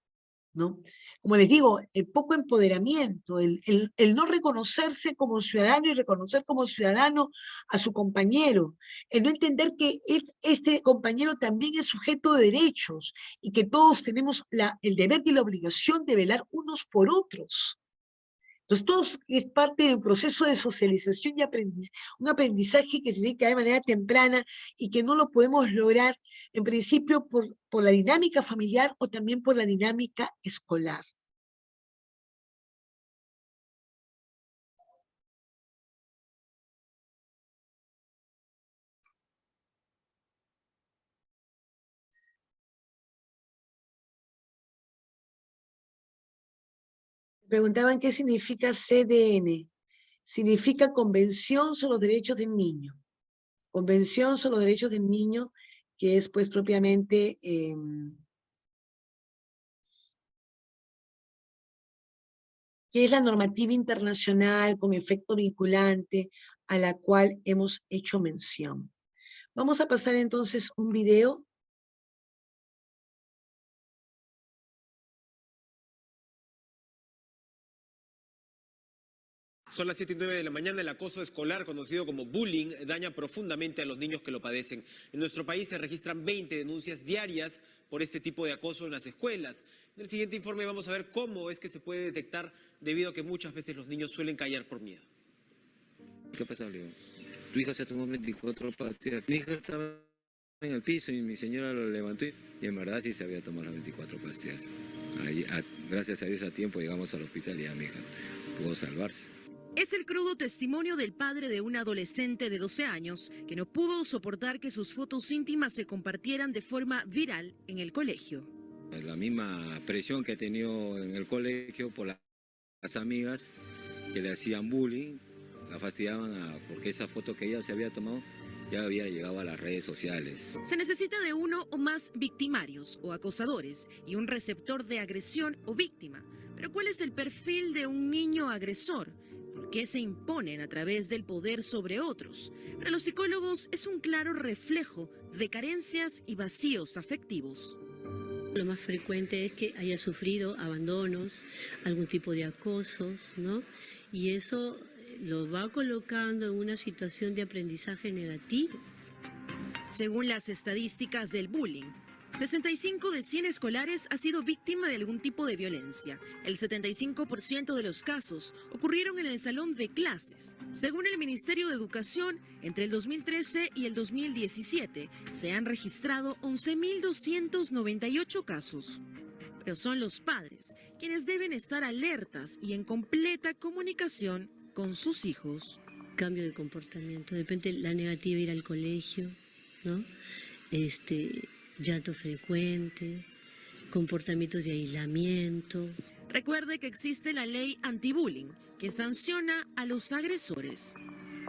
¿no? Como les digo, el poco empoderamiento, el no reconocerse como ciudadano y reconocer como ciudadano a su compañero, el no entender que este compañero también es sujeto de derechos y que todos tenemos el deber y la obligación de velar unos por otros. Entonces, todo es parte de un proceso de socialización y un aprendizaje que se tiene que dar de manera temprana y que no lo podemos lograr, en principio, por la dinámica familiar o también por la dinámica escolar. Preguntaban qué significa CDN. Significa Convención sobre los Derechos del Niño. Convención sobre los Derechos del Niño, que es pues propiamente que es la normativa internacional con efecto vinculante a la cual hemos hecho mención. Vamos a pasar entonces un video. Son las 7:09 de la mañana. El acoso escolar, conocido como bullying, daña profundamente a los niños que lo padecen. En nuestro país se registran 20 denuncias diarias por este tipo de acoso en las escuelas. En el siguiente informe vamos a ver cómo es que se puede detectar, debido a que muchas veces los niños suelen callar por miedo. ¿Qué pasa, Leo? Tu hija se tomó 24 pastillas. Mi hija estaba en el piso y mi señora lo levantó y en verdad sí se había tomado las 24 pastillas. Gracias a Dios a tiempo llegamos al hospital y ya mi hija pudo salvarse. Es el crudo testimonio del padre de un adolescente de 12 años que no pudo soportar que sus fotos íntimas se compartieran de forma viral en el colegio. La misma presión que ha tenido en el colegio por las amigas que le hacían bullying, la fastidiaban porque esa foto que ella se había tomado ya había llegado a las redes sociales. Se necesita de uno o más victimarios o acosadores y un receptor de agresión o víctima. Pero ¿cuál es el perfil de un niño agresor? ¿Por qué se imponen a través del poder sobre otros? Para los psicólogos es un claro reflejo de carencias y vacíos afectivos. Lo más frecuente es que haya sufrido abandonos, algún tipo de acosos, ¿no? Y eso lo va colocando en una situación de aprendizaje negativo. Según las estadísticas del bullying, 65 de 100 escolares ha sido víctima de algún tipo de violencia. El 75% de los casos ocurrieron en el salón de clases. Según el Ministerio de Educación, entre el 2013 y el 2017 se han registrado 11.298 casos. Pero son los padres quienes deben estar alertas y en completa comunicación con sus hijos. Cambio de comportamiento, de repente la negativa a ir al colegio, ¿no? Llanto frecuente, comportamientos de aislamiento. Recuerde que existe la ley antibullying, que sanciona a los agresores.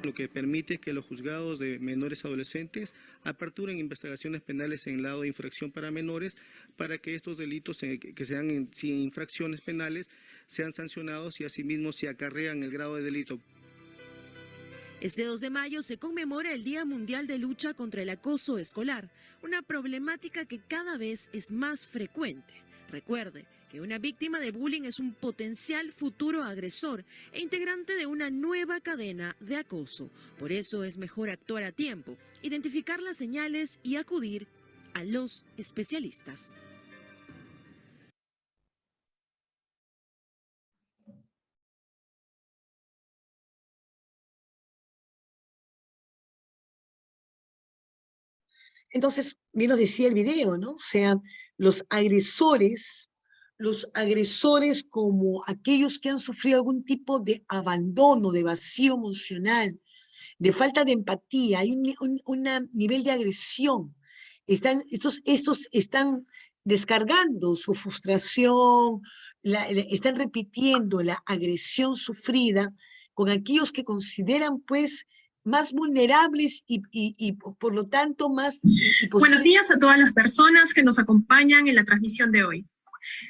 Lo que permite que los juzgados de menores adolescentes aperturen investigaciones penales en el lado de infracción para menores, para que estos delitos que sean sin infracciones penales sean sancionados y asimismo se acarrean el grado de delito. Este 2 de mayo se conmemora el Día Mundial de Lucha contra el Acoso Escolar, una problemática que cada vez es más frecuente. Recuerde que una víctima de bullying es un potencial futuro agresor e integrante de una nueva cadena de acoso. Por eso es mejor actuar a tiempo, identificar las señales y acudir a los especialistas. Entonces, bien nos decía el video, ¿no? O sea, los agresores como aquellos que han sufrido algún tipo de abandono, de vacío emocional, de falta de empatía, hay un nivel de agresión. Estos están descargando su frustración, están repitiendo la agresión sufrida con aquellos que consideran, pues, más vulnerables y por lo tanto más... Buenos días a todas las personas que nos acompañan en la transmisión de hoy.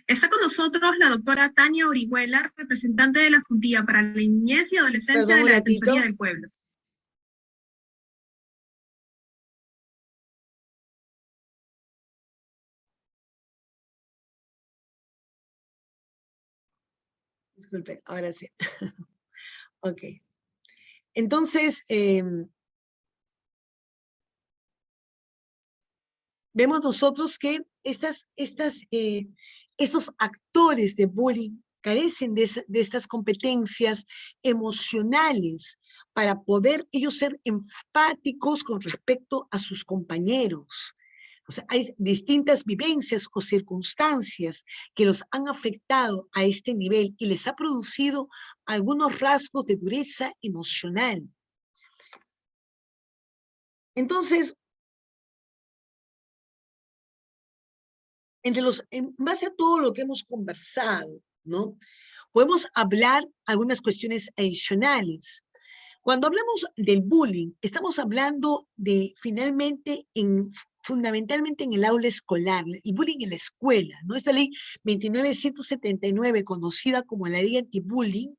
Está con nosotros la doctora Tania Orihuela, representante de la Juntilla para la Niñez y Adolescencia de la Defensoría del Pueblo. Disculpen, ahora sí. Ok. Entonces, vemos nosotros que estos actores de bullying carecen de estas competencias emocionales para poder ellos ser empáticos con respecto a sus compañeros. O sea, hay distintas vivencias o circunstancias que los han afectado a este nivel y les ha producido algunos rasgos de dureza emocional. Entonces, en base a todo lo que hemos conversado, ¿no? Podemos hablar algunas cuestiones adicionales. Cuando hablamos del bullying, estamos hablando de fundamentalmente en el aula escolar, el bullying en la escuela, ¿no? Esta ley 29.179, conocida como la ley anti-bullying,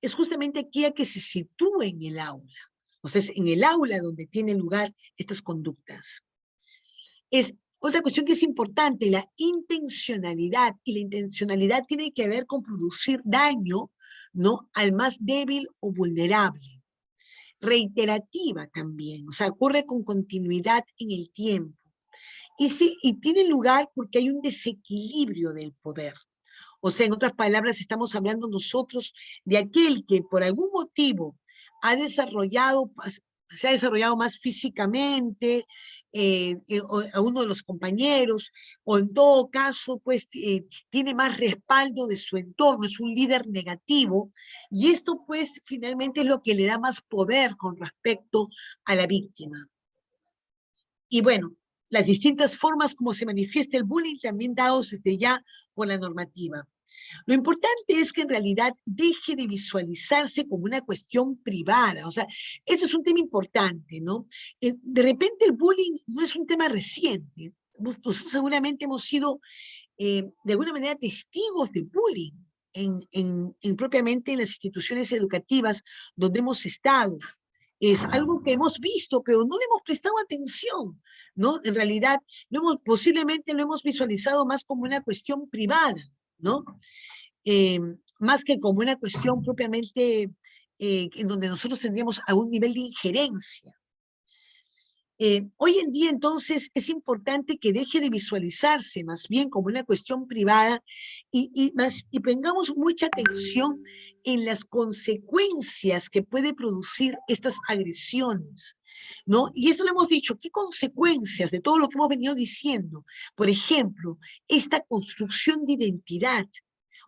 es justamente aquella que se sitúa en el aula. O sea, es en el aula donde tienen lugar estas conductas. Otra cuestión que es importante, la intencionalidad, y la intencionalidad tiene que ver con producir daño, ¿no?, al más débil o vulnerable. Reiterativa también, o sea, ocurre con continuidad en el tiempo. Y tiene lugar porque hay un desequilibrio del poder. O sea, en otras palabras, estamos hablando nosotros de aquel que por algún motivo se ha desarrollado más físicamente, a uno de los compañeros, o en todo caso, pues, tiene más respaldo de su entorno, es un líder negativo, y esto, pues, finalmente es lo que le da más poder con respecto a la víctima. Y bueno, las distintas formas como se manifiesta el bullying también dados desde ya por la normativa. Lo importante es que en realidad deje de visualizarse como una cuestión privada. O sea, esto es un tema importante, ¿no? De repente el bullying no es un tema reciente. Nosotros seguramente hemos sido, de alguna manera, testigos de bullying propiamente en las instituciones educativas donde hemos estado. Es algo que hemos visto, pero no le hemos prestado atención. ¿no? En realidad, posiblemente lo hemos visualizado más como una cuestión privada, ¿no? Más que como una cuestión propiamente en donde nosotros tendríamos algún nivel de injerencia. Hoy en día, entonces, es importante que deje de visualizarse más bien como una cuestión privada y pongamos mucha atención en las consecuencias que puede producir estas agresiones, ¿no? Y esto lo hemos dicho, ¿qué consecuencias de todo lo que hemos venido diciendo? Por ejemplo, esta construcción de identidad.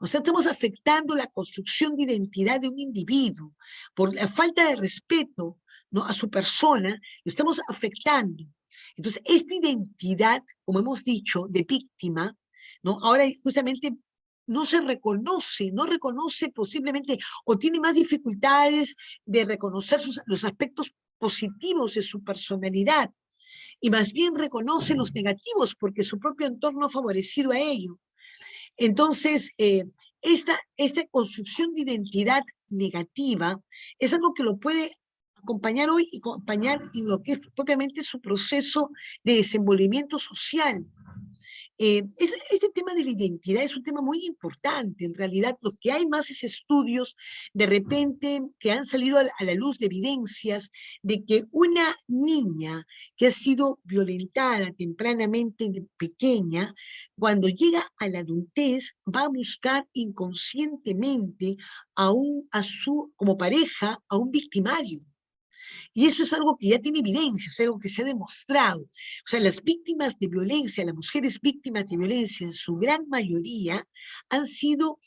O sea, estamos afectando la construcción de identidad de un individuo por la falta de respeto, ¿no?, a su persona, lo estamos afectando. Entonces, esta identidad, como hemos dicho, de víctima, ¿no?, ahora justamente no se reconoce, no reconoce posiblemente, o tiene más dificultades de reconocer los aspectos positivos de su personalidad, y más bien reconoce los negativos, porque su propio entorno ha favorecido a ello. Entonces, esta construcción de identidad negativa es algo que lo puede acompañar hoy y acompañar en lo que es propiamente su proceso de desenvolvimiento social. Este tema de la identidad es un tema muy importante. En realidad, lo que hay más es estudios de repente que han salido a la luz de evidencias de que una niña que ha sido violentada tempranamente de pequeña, cuando llega a la adultez, va a buscar inconscientemente como pareja a un victimario. Y eso es algo que ya tiene evidencia, es algo que se ha demostrado. O sea, las víctimas de violencia, las mujeres víctimas de violencia, en su gran mayoría, han sido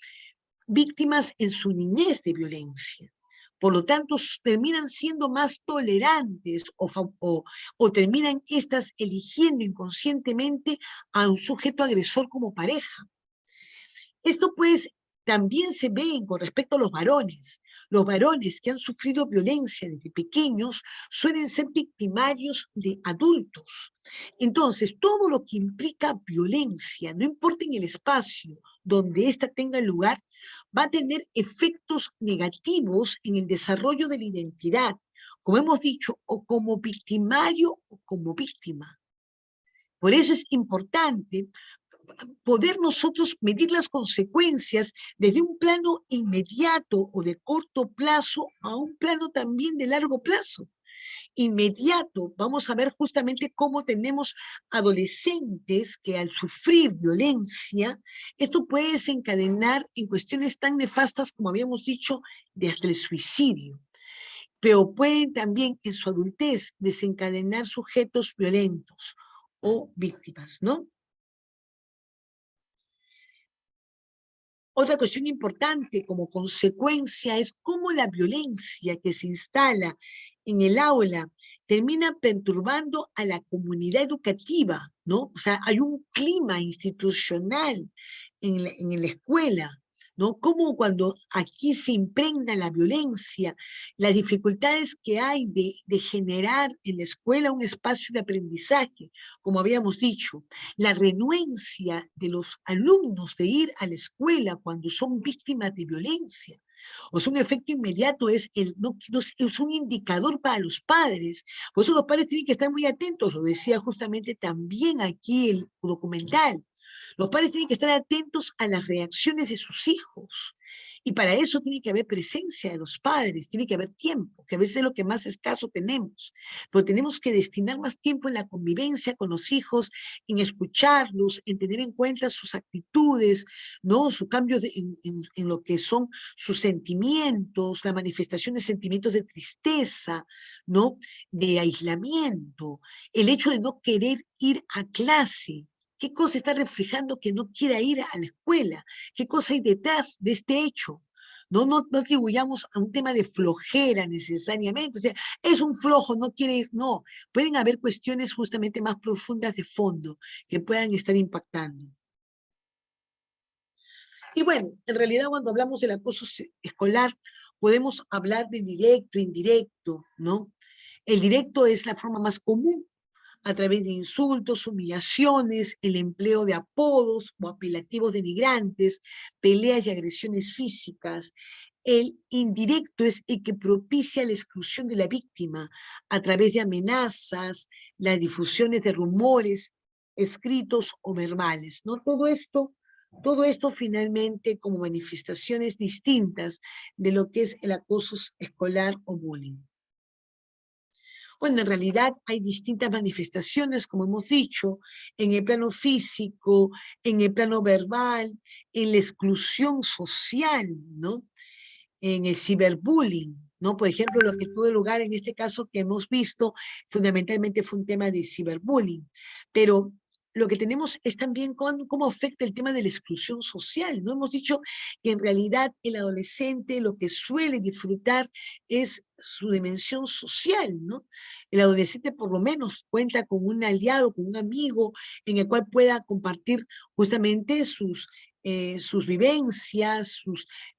víctimas en su niñez de violencia. Por lo tanto, terminan siendo más tolerantes o terminan estas eligiendo inconscientemente a un sujeto agresor como pareja. Esto pues también se ve con respecto a los varones. Los varones que han sufrido violencia desde pequeños suelen ser victimarios de adultos. Entonces, todo lo que implica violencia, no importa en el espacio donde ésta tenga lugar, va a tener efectos negativos en el desarrollo de la identidad, como hemos dicho, o como victimario o como víctima. Por eso es importante poder nosotros medir las consecuencias desde un plano inmediato o de corto plazo a un plano también de largo plazo. Inmediato, vamos a ver justamente cómo tenemos adolescentes que al sufrir violencia, esto puede desencadenar en cuestiones tan nefastas como habíamos dicho, de hasta el suicidio. Pero pueden también en su adultez desencadenar sujetos violentos o víctimas, ¿no? Otra cuestión importante como consecuencia es cómo la violencia que se instala en el aula termina perturbando a la comunidad educativa, ¿no? O sea, hay un clima institucional en la escuela, ¿no? Como cuando aquí se impregna la violencia, las dificultades que hay de generar en la escuela un espacio de aprendizaje, como habíamos dicho, la renuencia de los alumnos de ir a la escuela cuando son víctimas de violencia. O sea, un efecto inmediato es un indicador para los padres. Por eso los padres tienen que estar muy atentos, lo decía justamente también aquí el documental. Los padres tienen que estar atentos a las reacciones de sus hijos. Y para eso tiene que haber presencia de los padres, tiene que haber tiempo, que a veces es lo que más escaso tenemos. Pero tenemos que destinar más tiempo en la convivencia con los hijos, en escucharlos, en tener en cuenta sus actitudes, ¿no? Su cambio en lo que son sus sentimientos, la manifestación de sentimientos de tristeza, ¿no? De aislamiento, el hecho de no querer ir a clase. ¿Qué cosa está reflejando que no quiera ir a la escuela? ¿Qué cosa hay detrás de este hecho? No atribuyamos a un tema de flojera necesariamente. O sea, es un flojo, no quiere ir. No, pueden haber cuestiones justamente más profundas de fondo que puedan estar impactando. Y bueno, en realidad cuando hablamos del acoso escolar, podemos hablar de directo, indirecto, ¿no? El directo es la forma más común, a través de insultos, humillaciones, el empleo de apodos o apelativos denigrantes, peleas y agresiones físicas. El indirecto es el que propicia la exclusión de la víctima a través de amenazas, las difusiones de rumores escritos o verbales, ¿no? Todo esto finalmente como manifestaciones distintas de lo que es el acoso escolar o bullying. Bueno, en realidad hay distintas manifestaciones, como hemos dicho, en el plano físico, en el plano verbal, en la exclusión social, ¿no? En el ciberbullying, ¿no? Por ejemplo, lo que tuvo lugar en este caso que hemos visto, fundamentalmente fue un tema de ciberbullying, pero lo que tenemos es también cómo afecta el tema de la exclusión social, ¿no? Hemos dicho que en realidad el adolescente lo que suele disfrutar es su dimensión social, ¿no? El adolescente por lo menos cuenta con un aliado, con un amigo en el cual pueda compartir justamente sus vivencias,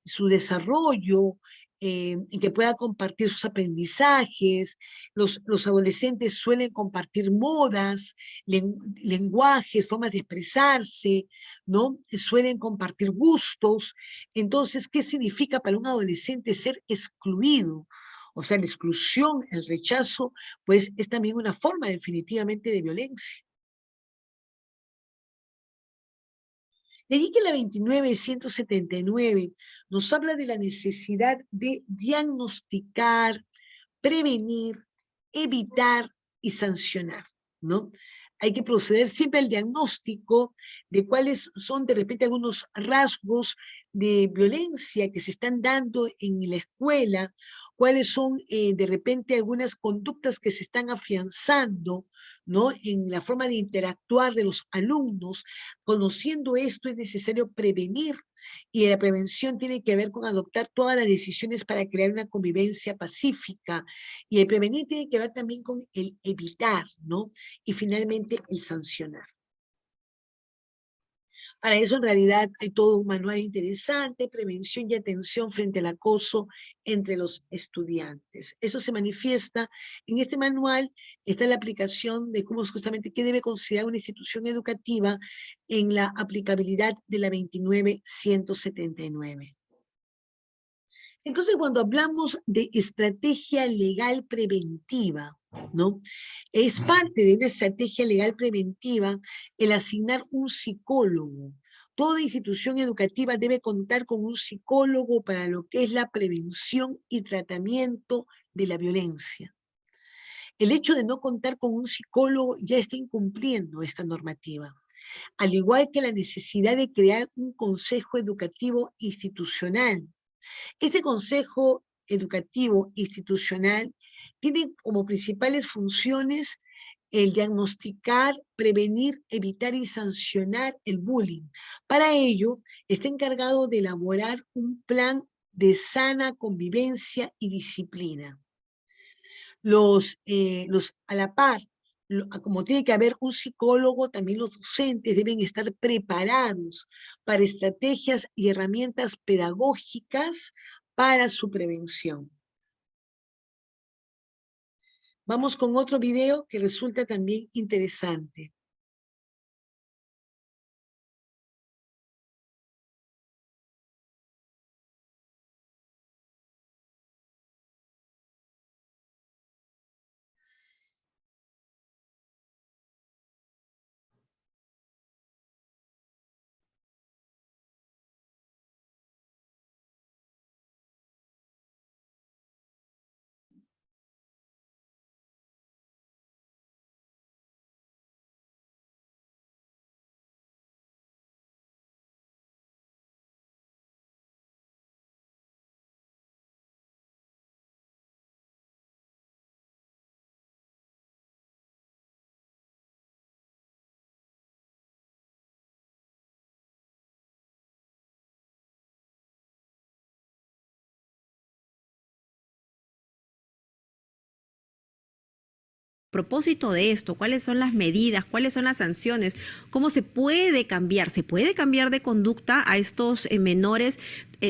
su desarrollo, y que pueda compartir sus aprendizajes. Los adolescentes suelen compartir modas, lenguajes, formas de expresarse, ¿no? Suelen compartir gustos. Entonces, ¿qué significa para un adolescente ser excluido? O sea, la exclusión, el rechazo, pues es también una forma definitivamente de violencia. De allí que la 29.179 nos habla de la necesidad de diagnosticar, prevenir, evitar y sancionar, ¿no? Hay que proceder siempre al diagnóstico de cuáles son de repente algunos rasgos de violencia que se están dando en la escuela, cuáles son de repente algunas conductas que se están afianzando, ¿no? En la forma de interactuar de los alumnos. Conociendo esto es necesario prevenir, y la prevención tiene que ver con adoptar todas las decisiones para crear una convivencia pacífica, y el prevenir tiene que ver también con el evitar, ¿no? Y finalmente el sancionar. Para eso en realidad hay todo un manual interesante, prevención y atención frente al acoso entre los estudiantes. Eso se manifiesta en este manual, está la aplicación de cómo justamente qué debe considerar una institución educativa en la aplicabilidad de la 29.179. Entonces, cuando hablamos de estrategia legal preventiva, ¿no? Es parte de una estrategia legal preventiva el asignar un psicólogo. Toda institución educativa debe contar con un psicólogo para lo que es la prevención y tratamiento de la violencia. El hecho de no contar con un psicólogo ya está incumpliendo esta normativa, al igual que la necesidad de crear un consejo educativo institucional. Este Consejo Educativo Institucional tiene como principales funciones el diagnosticar, prevenir, evitar y sancionar el bullying. Para ello, está encargado de elaborar un plan de sana convivencia y disciplina. A la par, como tiene que haber un psicólogo, también los docentes deben estar preparados para estrategias y herramientas pedagógicas para su prevención. Vamos con otro video que resulta también interesante. propósito de esto, cuáles son las medidas, cuáles son las sanciones, cómo se puede cambiar de conducta a estos menores,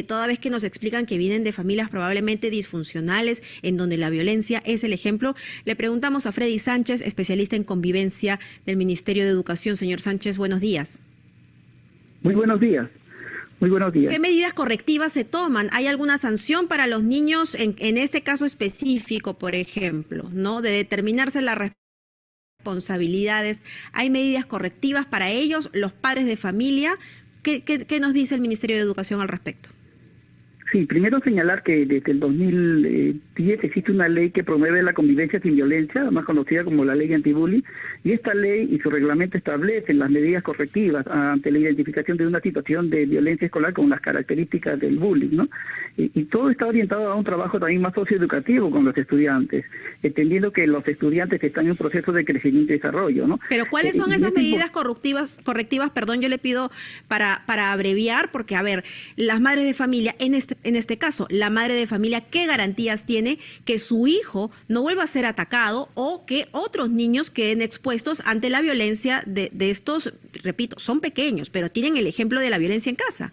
toda vez que nos explican que vienen de familias probablemente disfuncionales, en donde la violencia es el ejemplo. Le preguntamos a Freddy Sánchez, especialista en convivencia del Ministerio de Educación. Señor Sánchez, buenos días. Muy buenos días. Muy buenos días. ¿Qué medidas correctivas se toman? ¿Hay alguna sanción para los niños en este caso específico, por ejemplo, ¿no? De determinarse las responsabilidades. ¿Hay medidas correctivas para ellos, los padres de familia? ¿Qué nos dice el Ministerio de Educación al respecto? Sí, primero señalar que desde el 2010 existe una ley que promueve la convivencia sin violencia, más conocida como la ley anti-bullying, y esta ley y su reglamento establecen las medidas correctivas ante la identificación de una situación de violencia escolar con las características del bullying, ¿no? Y todo está orientado a un trabajo también más socioeducativo con los estudiantes, entendiendo que los estudiantes están en un proceso de crecimiento y desarrollo, ¿no? Pero ¿cuáles son esas medidas correctivas? Perdón, yo le pido para abreviar, porque a ver, las madres de familia, en este caso, la madre de familia, ¿qué garantías tiene que su hijo no vuelva a ser atacado o que otros niños queden expuestos ante la violencia de estos, repito, son pequeños, pero tienen el ejemplo de la violencia en casa?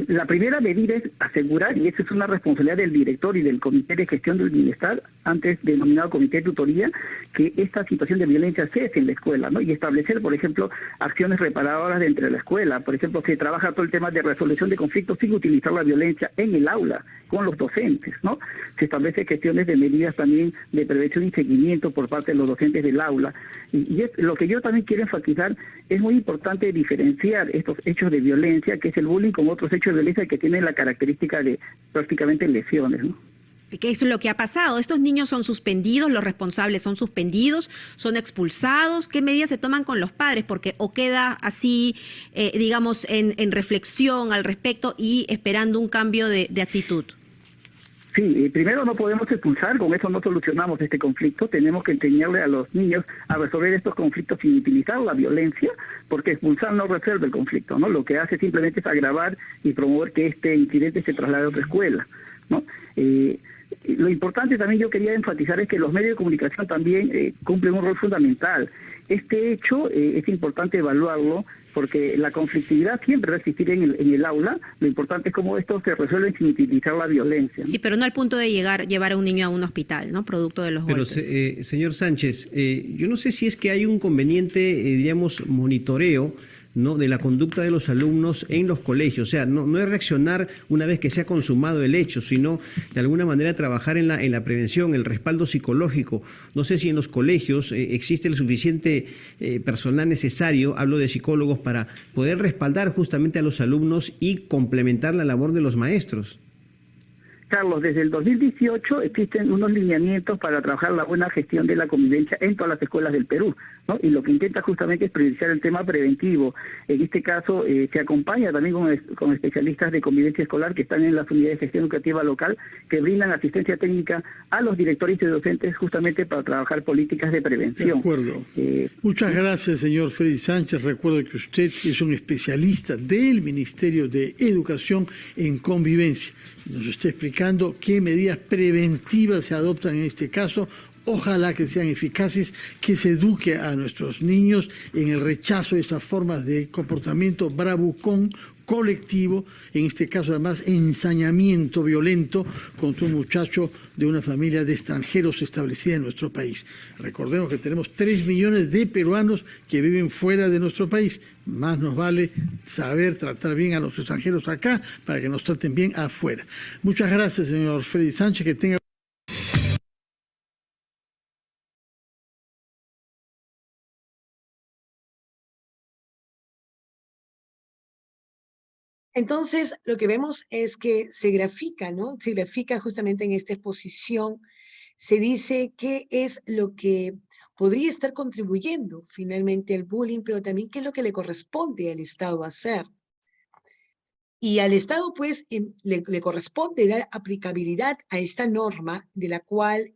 La primera medida es asegurar, y esa es una responsabilidad del director y del Comité de Gestión del Bienestar, antes denominado Comité de Tutoría, que esta situación de violencia cese en la escuela, ¿no? Y establecer, por ejemplo, acciones reparadoras dentro de la escuela. Por ejemplo, se trabaja todo el tema de resolución de conflictos sin utilizar la violencia en el aula, con los docentes, ¿no? Se establece cuestiones de medidas también de prevención y seguimiento por parte de los docentes del aula. Y es, lo que yo también quiero enfatizar, es muy importante diferenciar estos hechos de violencia, que es el bullying, con otros hechos de violencia que tienen la característica de prácticamente lesiones, ¿no? ¿Qué es lo que ha pasado? ¿Estos niños son suspendidos, los responsables son suspendidos, son expulsados? ¿Qué medidas se toman con los padres? Porque o queda así, digamos, en reflexión al respecto y esperando un cambio de actitud. Sí, primero no podemos expulsar, con eso no solucionamos este conflicto, tenemos que enseñarle a los niños a resolver estos conflictos sin utilizar la violencia, porque expulsar no resuelve el conflicto, ¿no? Lo que hace simplemente es agravar y promover que este incidente se traslade a otra escuela, ¿no? Lo importante también yo quería enfatizar es que los medios de comunicación también cumplen un rol fundamental. Este hecho es importante evaluarlo porque la conflictividad siempre va a existir en el aula. Lo importante es cómo esto se resuelve sin utilizar la violencia, ¿no? Sí, pero no al punto de llevar a un niño a un hospital, ¿no? Producto de los golpes. Pero, señor Sánchez, yo no sé si es que hay un conveniente, diríamos, monitoreo, ¿no?, de la conducta de los alumnos en los colegios. O sea, no es reaccionar una vez que se ha consumado el hecho, sino de alguna manera trabajar en la prevención, el respaldo psicológico. No sé si en los colegios existe el suficiente personal necesario, hablo de psicólogos, para poder respaldar justamente a los alumnos y complementar la labor de los maestros. Carlos, desde el 2018 existen unos lineamientos para trabajar la buena gestión de la convivencia en todas las escuelas del Perú, ¿no? Y lo que intenta justamente es priorizar el tema preventivo. En este caso se acompaña también con especialistas de convivencia escolar que están en las unidades de gestión educativa local, que brindan asistencia técnica a los directores y docentes justamente para trabajar políticas de prevención. De acuerdo. Muchas gracias, señor Freddy Sánchez. Recuerdo que usted es un especialista del Ministerio de Educación en convivencia. Nos está explicando qué medidas preventivas se adoptan en este caso. Ojalá que sean eficaces, que se eduque a nuestros niños en el rechazo de esas formas de comportamiento bravucón colectivo, en este caso además ensañamiento violento contra un muchacho de una familia de extranjeros establecida en nuestro país. Recordemos que tenemos 3 millones de peruanos que viven fuera de nuestro país. Más nos vale saber tratar bien a los extranjeros acá para que nos traten bien afuera. Muchas gracias, señor Freddy Sánchez, que tenga Entonces, lo que vemos es que se grafica, ¿no? Se grafica justamente en esta exposición, se dice qué es lo que podría estar contribuyendo finalmente al bullying, pero también qué es lo que le corresponde al Estado hacer. Y al Estado, pues, le corresponde dar aplicabilidad a esta norma de la cual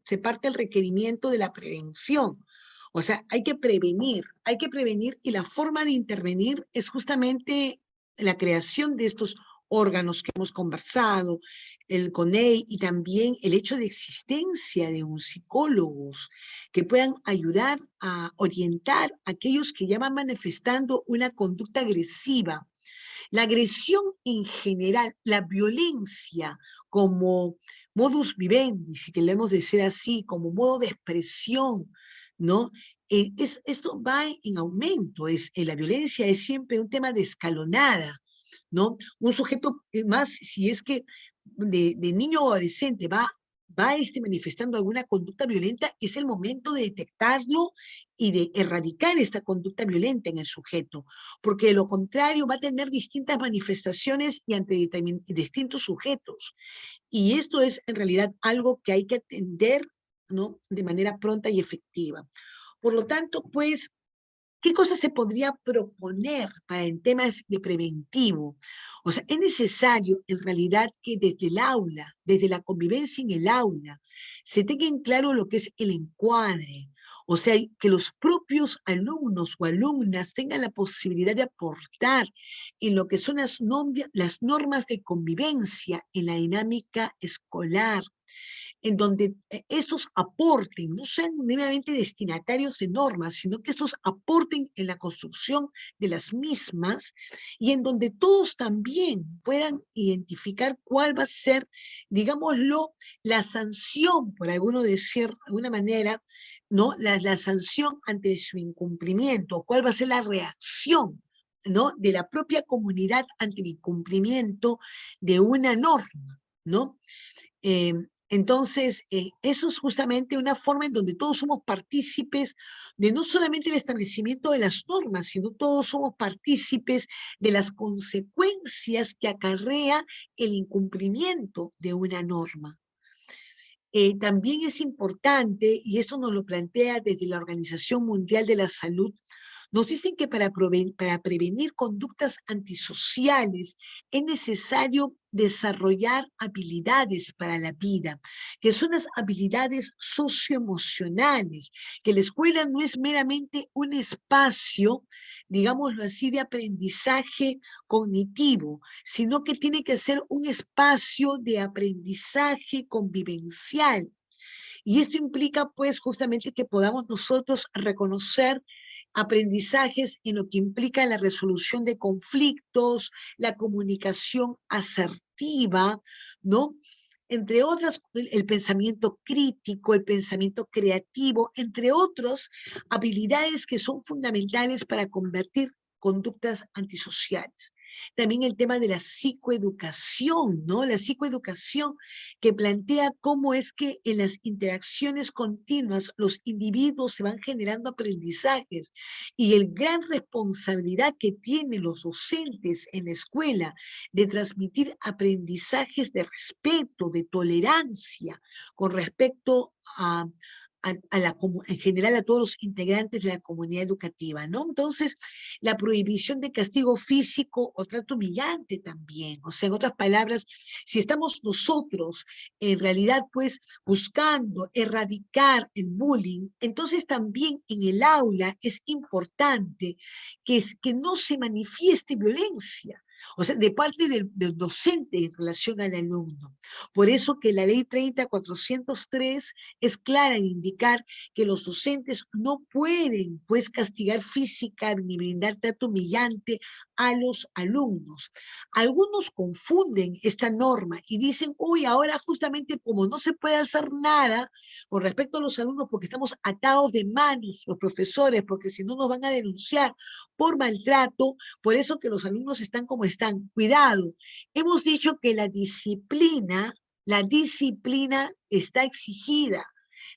se parte el requerimiento de la prevención. O sea, hay que prevenir y la forma de intervenir es justamente la creación de estos órganos que hemos conversado, el CONEI, y también el hecho de existencia de un psicólogos que puedan ayudar a orientar a aquellos que ya van manifestando una conducta agresiva. La agresión en general, la violencia como modus vivendi, si queremos decir así, como modo de expresión, ¿no? Esto va en aumento, la violencia es siempre un tema de escalonada, ¿no? Un sujeto, más si es que de niño o adolescente va manifestando alguna conducta violenta, es el momento de detectarlo y de erradicar esta conducta violenta en el sujeto, porque de lo contrario va a tener distintas manifestaciones y ante distintos sujetos. Y esto es en realidad algo que hay que atender, ¿no?, de manera pronta y efectiva. Por lo tanto, pues, ¿qué cosas se podría proponer para en temas de preventivo? O sea, es necesario en realidad que desde el aula, desde la convivencia en el aula, se tenga en claro lo que es el encuadre. O sea, que los propios alumnos o alumnas tengan la posibilidad de aportar en lo que son las normas de convivencia en la dinámica escolar, en donde estos aporten, no sean meramente destinatarios de normas, sino que estos aporten en la construcción de las mismas, y en donde todos también puedan identificar cuál va a ser, digámoslo, la sanción, por decir de alguna manera, ¿no?, la sanción ante su incumplimiento, cuál va a ser la reacción, ¿no?, de la propia comunidad ante el incumplimiento de una norma, ¿no? Entonces, eso es justamente una forma en donde todos somos partícipes de no solamente el establecimiento de las normas, sino todos somos partícipes de las consecuencias que acarrea el incumplimiento de una norma. También es importante, y esto nos lo plantea desde la Organización Mundial de la Salud, nos dicen que para prevenir conductas antisociales es necesario desarrollar habilidades para la vida, que son las habilidades socioemocionales, que la escuela no es meramente un espacio, digámoslo así, de aprendizaje cognitivo, sino que tiene que ser un espacio de aprendizaje convivencial. Y esto implica, pues, justamente que podamos nosotros reconocer aprendizajes en lo que implica la resolución de conflictos, la comunicación asertiva, ¿no? Entre otras, el pensamiento crítico, el pensamiento creativo, entre otras habilidades que son fundamentales para convertir conductas antisociales. También el tema de la psicoeducación, ¿no? La psicoeducación que plantea cómo es que en las interacciones continuas los individuos se van generando aprendizajes, y el gran responsabilidad que tienen los docentes en la escuela de transmitir aprendizajes de respeto, de tolerancia con respecto en general a todos los integrantes de la comunidad educativa, ¿no? Entonces, la prohibición de castigo físico o trato humillante también. O sea, en otras palabras, si estamos nosotros en realidad pues buscando erradicar el bullying, entonces también en el aula es importante que no se manifieste violencia, o sea, de parte del docente en relación al alumno. Por eso que la ley 30.403 es clara en indicar que los docentes no pueden, pues, castigar física ni brindar trato humillante a los alumnos. Algunos confunden esta norma y dicen, uy, ahora justamente como no se puede hacer nada con respecto a los alumnos porque estamos atados de manos los profesores, porque si no nos van a denunciar por maltrato, por eso que los alumnos están como están. Cuidado, hemos dicho que la disciplina está exigida.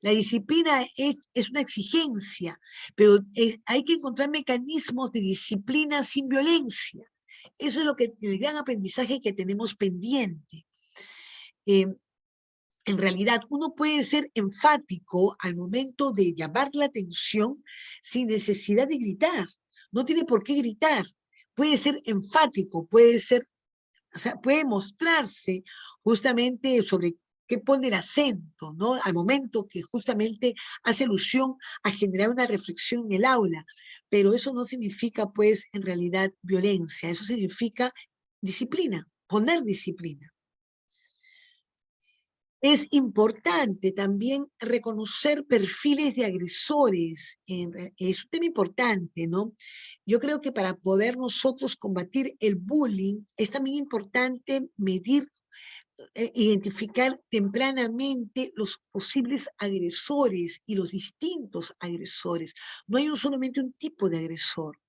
La disciplina es una exigencia, pero hay que encontrar mecanismos de disciplina sin violencia. Eso es el gran aprendizaje que tenemos pendiente. En realidad, uno puede ser enfático al momento de llamar la atención sin necesidad de gritar. No tiene por qué gritar. Puede ser enfático, puede mostrarse justamente sobre qué pone el acento, ¿no? Al momento que justamente hace alusión a generar una reflexión en el aula. Pero eso no significa, pues, en realidad violencia. Eso significa disciplina. poner disciplina. Es importante también reconocer perfiles de agresores. Es un tema importante, ¿no? Yo creo que para poder nosotros combatir el bullying es también importante medir, identificar tempranamente los posibles agresores y los distintos agresores. No hay solamente un tipo de agresor.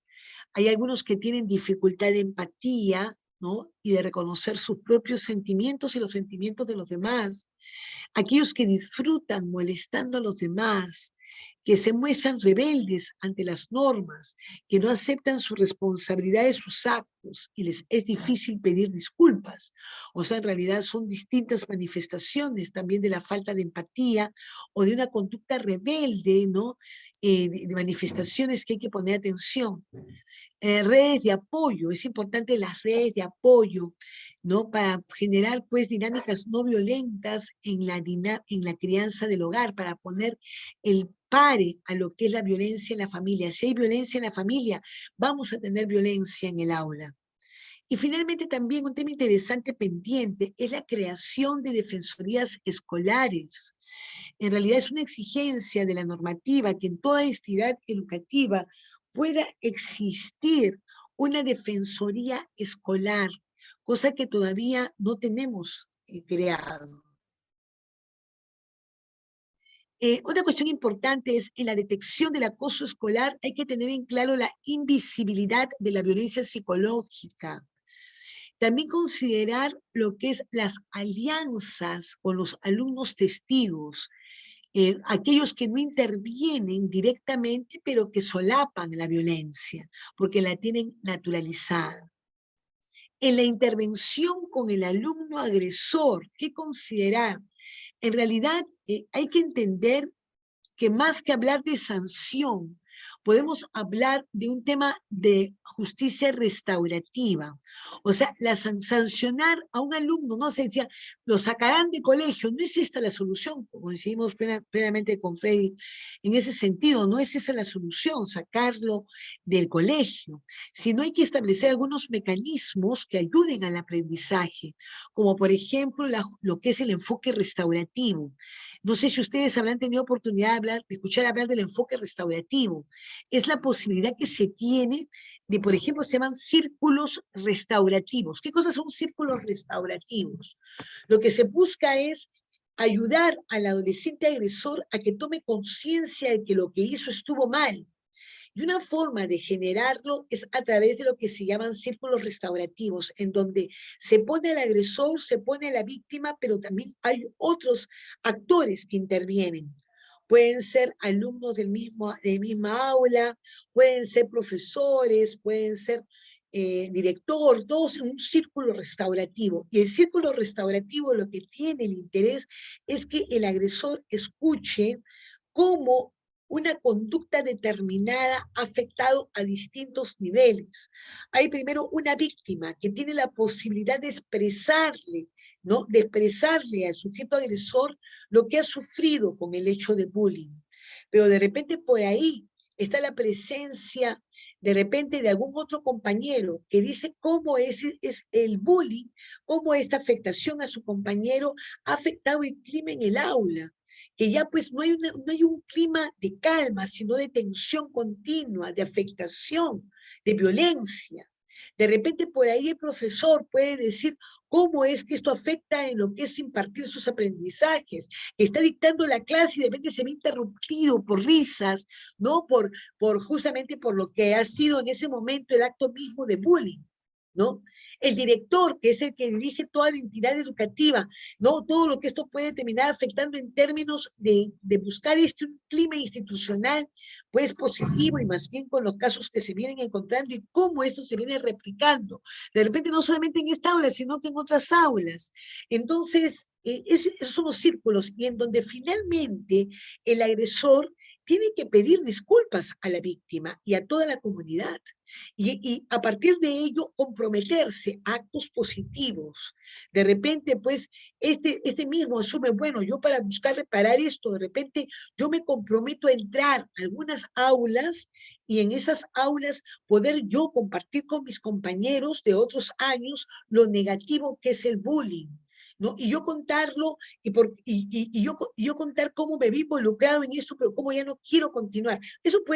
Hay algunos que tienen dificultad de empatía, ¿no? Y de reconocer sus propios sentimientos y los sentimientos de los demás. Aquellos que disfrutan molestando a los demás, que se muestran rebeldes ante las normas, que no aceptan su responsabilidad de sus actos y les es difícil pedir disculpas. O sea, en realidad son distintas manifestaciones también de la falta de empatía o de una conducta rebelde, ¿no? De manifestaciones que hay que poner atención. Redes de apoyo, es importante las redes de apoyo, ¿no? Para generar pues dinámicas no violentas en la crianza del hogar, para poner el pare a lo que es la violencia en la familia. Si hay violencia en la familia, vamos a tener violencia en el aula. Y finalmente también un tema interesante pendiente es la creación de defensorías escolares. En realidad es una exigencia de la normativa que en toda entidad educativa pueda existir una defensoría escolar, cosa que todavía no tenemos creado. Otra cuestión importante es en la detección del acoso escolar hay que tener en claro la invisibilidad de la violencia psicológica. También considerar lo que es las alianzas con los alumnos testigos, aquellos que no intervienen directamente, pero que solapan la violencia, porque la tienen naturalizada. En la intervención con el alumno agresor, ¿qué considerar? En realidad, hay que entender que más que hablar de sanción, podemos hablar de un tema de justicia restaurativa. O sea, sancionar a un alumno, no se decía, lo sacarán de colegio, no es esta la solución, como decimos previamente con Freddy, en ese sentido, no es esa la solución, sacarlo del colegio, sino hay que establecer algunos mecanismos que ayuden al aprendizaje, como por ejemplo lo que es el enfoque restaurativo. No sé si ustedes habrán tenido oportunidad de escuchar hablar del enfoque restaurativo. Es la posibilidad que se tiene de, por ejemplo, se llaman círculos restaurativos. ¿Qué cosas son círculos restaurativos? Lo que se busca es ayudar al adolescente agresor a que tome conciencia de que lo que hizo estuvo mal. Y una forma de generarlo es a través de lo que se llaman círculos restaurativos, en donde se pone al agresor, se pone a la víctima, pero también hay otros actores que intervienen. Pueden ser alumnos de misma aula, pueden ser profesores, pueden ser director, todos en un círculo restaurativo. Y el círculo restaurativo lo que tiene el interés es que el agresor escuche cómo una conducta determinada ha afectado a distintos niveles. Hay primero una víctima que tiene la posibilidad de expresarle, ¿no? De expresarle al sujeto agresor lo que ha sufrido con el hecho de bullying. Pero de repente por ahí está la presencia de repente de algún otro compañero que dice cómo es el bullying, cómo esta afectación a su compañero ha afectado el clima en el aula, que ya pues no hay un clima de calma, sino de tensión continua, de afectación, de violencia. De repente por ahí el profesor puede decir cómo es que esto afecta en lo que es impartir sus aprendizajes, que está dictando la clase y de repente se ve interrumpido por risas, ¿no? Justamente por lo que ha sido en ese momento el acto mismo de bullying, ¿no? El director, que es el que dirige toda la entidad educativa, ¿no? Todo lo que esto puede terminar afectando en términos de buscar un clima institucional, pues positivo, y más bien con los casos que se vienen encontrando y cómo esto se viene replicando. De repente no solamente en esta aula, sino que en otras aulas. Entonces, esos son los círculos, y en donde finalmente el agresor tiene que pedir disculpas a la víctima y a toda la comunidad. Y a partir de ello, comprometerse a actos positivos. De repente, pues, este mismo asume, bueno, yo para buscar reparar esto, de repente yo me comprometo a entrar a algunas aulas y en esas aulas poder yo compartir con mis compañeros de otros años lo negativo que es el bullying, ¿no? Y yo contarlo, yo contar cómo me vi involucrado en esto, pero cómo ya no quiero continuar.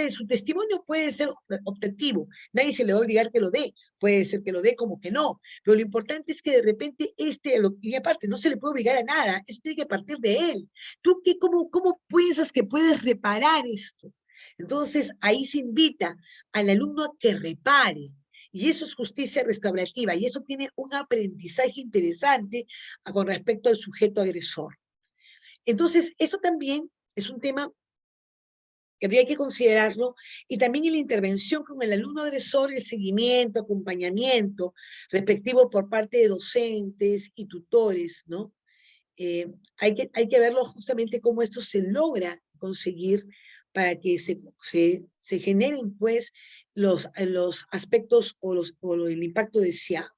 Su testimonio puede ser optativo, nadie se le va a obligar que lo dé, puede ser que lo dé como que no, pero lo importante es que de repente y aparte no se le puede obligar a nada, eso tiene que partir de él. ¿Tú cómo piensas que puedes reparar esto? Entonces ahí se invita al alumno a que repare. Y eso es justicia restaurativa, y eso tiene un aprendizaje interesante con respecto al sujeto agresor. Entonces, esto también es un tema que habría que considerarlo, y también en la intervención con el alumno agresor, el seguimiento, acompañamiento, respectivo por parte de docentes y tutores, ¿no? Hay que verlo justamente cómo esto se logra conseguir para que se generen, pues, los aspectos o el impacto deseado.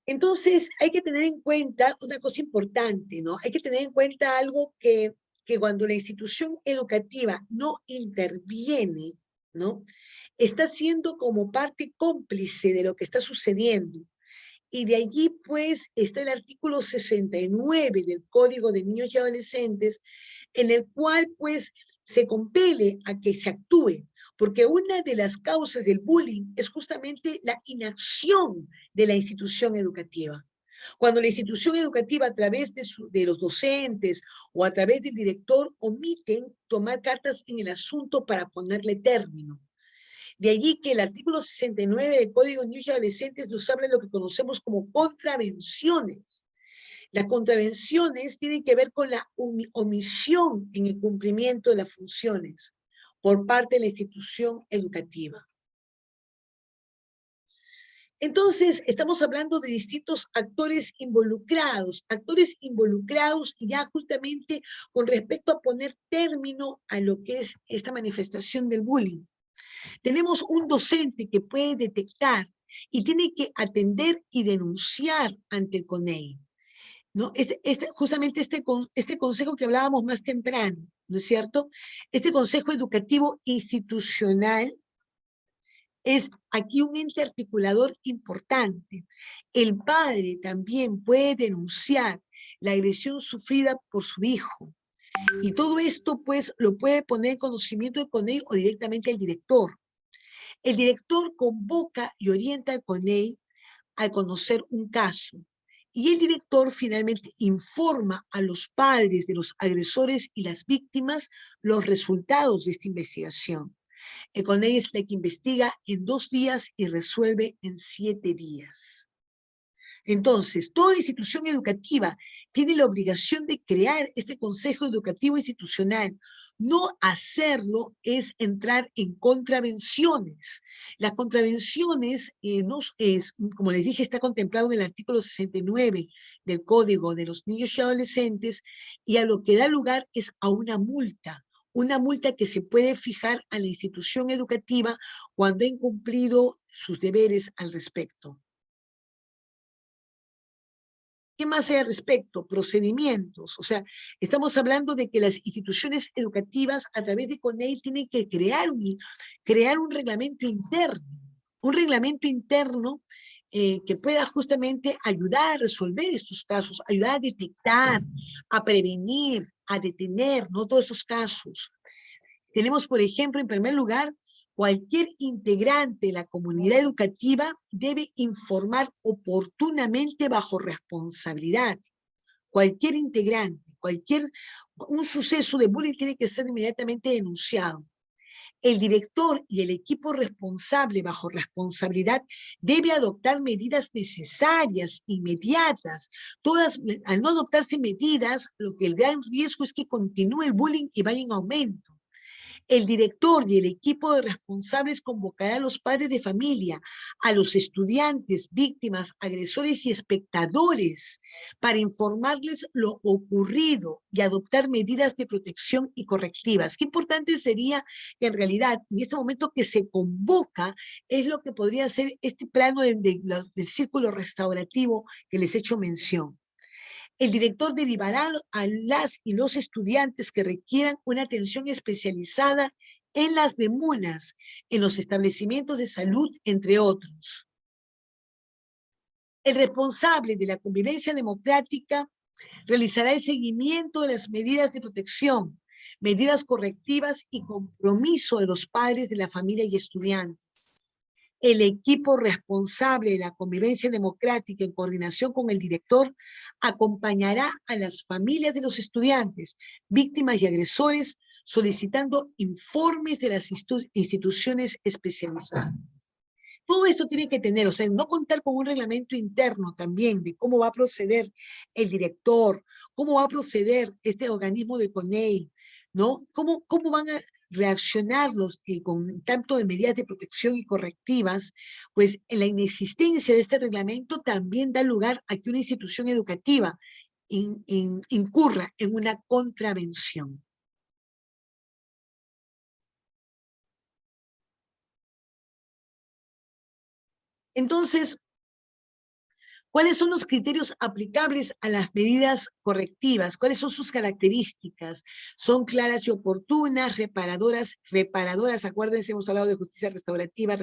Entonces, hay que tener en cuenta una cosa importante, ¿no? Hay que tener en cuenta algo que cuando la institución educativa no interviene, ¿no? Está siendo como parte cómplice de lo que está sucediendo. Y de allí, pues, está el artículo 69 del Código de Niños y Adolescentes, en el cual, pues, se compele a que se actúe. Porque una de las causas del bullying es justamente la inacción de la institución educativa. Cuando la institución educativa, a través de los docentes o a través del director, omiten tomar cartas en el asunto para ponerle término. De allí que el artículo 69 del Código de Niños y Adolescentes nos habla de lo que conocemos como contravenciones. Las contravenciones tienen que ver con la omisión en el cumplimiento de las funciones por parte de la institución educativa. Entonces, estamos hablando de distintos actores involucrados ya justamente con respecto a poner término a lo que es esta manifestación del bullying. Tenemos un docente que puede detectar y tiene que atender y denunciar ante el CONEI, ¿no? Justamente este consejo que hablábamos más temprano, ¿no es cierto? Este consejo educativo institucional es aquí un ente articulador importante. El padre también puede denunciar la agresión sufrida por su hijo. Y todo esto, pues, lo puede poner en conocimiento del CONEI o directamente al director. El director convoca y orienta al CONEI al conocer un caso. Y el director finalmente informa a los padres de los agresores y las víctimas los resultados de esta investigación. El CONEI es la que investiga en 2 días y resuelve en 7 días. Entonces, toda institución educativa tiene la obligación de crear este Consejo Educativo Institucional. No hacerlo es entrar en contravenciones. Las contravenciones, como les dije, está contemplado en el artículo 69 del Código de los Niños y Adolescentes, y a lo que da lugar es a una multa que se puede fijar a la institución educativa cuando ha incumplido sus deberes al respecto. ¿Qué más hay al respecto? Procedimientos. O sea, estamos hablando de que las instituciones educativas a través de CONEI tienen que crear un reglamento interno que pueda justamente ayudar a resolver estos casos, ayudar a detectar, a prevenir, a detener, ¿no? Todos esos casos. Tenemos, por ejemplo, en primer lugar, cualquier integrante de la comunidad educativa debe informar oportunamente bajo responsabilidad. Cualquier integrante, un suceso de bullying tiene que ser inmediatamente denunciado. El director y el equipo responsable bajo responsabilidad debe adoptar medidas necesarias, inmediatas. Al no adoptarse medidas, el gran riesgo es que continúe el bullying y vaya en aumento. El director y el equipo de responsables convocará a los padres de familia, a los estudiantes, víctimas, agresores y espectadores para informarles lo ocurrido y adoptar medidas de protección y correctivas. Qué importante sería que en realidad, en este momento que se convoca, es lo que podría ser este plano del círculo restaurativo que les he hecho mención. El director derivará a las y los estudiantes que requieran una atención especializada en las demunas, en los establecimientos de salud, entre otros. El responsable de la convivencia democrática realizará el seguimiento de las medidas de protección, medidas correctivas y compromiso de los padres de la familia y estudiantes. El equipo responsable de la convivencia democrática en coordinación con el director acompañará a las familias de los estudiantes, víctimas y agresores, solicitando informes de las instituciones especializadas. Todo esto tiene que tener, o sea, no contar con un reglamento interno también de cómo va a proceder el director, cómo va a proceder este organismo de CONEI, ¿no? ¿Cómo van a reaccionar con tanto de medidas de protección y correctivas? Pues en la inexistencia de este reglamento también da lugar a que una institución educativa incurra en una contravención. Entonces, ¿cuáles son los criterios aplicables a las medidas correctivas? ¿Cuáles son sus características? ¿Son claras y oportunas, reparadoras, acuérdense, hemos hablado de justicia restaurativa,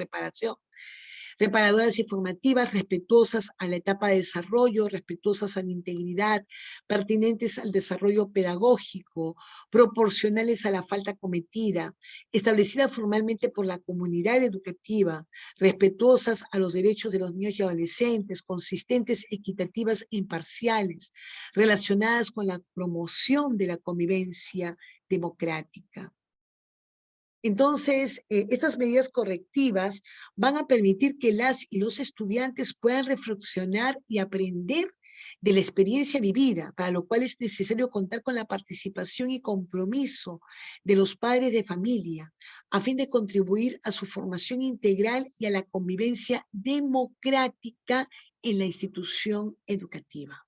reparadoras y formativas, respetuosas a la etapa de desarrollo, respetuosas a la integridad, pertinentes al desarrollo pedagógico, proporcionales a la falta cometida, establecidas formalmente por la comunidad educativa, respetuosas a los derechos de los niños y adolescentes, consistentes, equitativas e imparciales, relacionadas con la promoción de la convivencia democrática. Entonces, estas medidas correctivas van a permitir que las y los estudiantes puedan reflexionar y aprender de la experiencia vivida, para lo cual es necesario contar con la participación y compromiso de los padres de familia, a fin de contribuir a su formación integral y a la convivencia democrática en la institución educativa.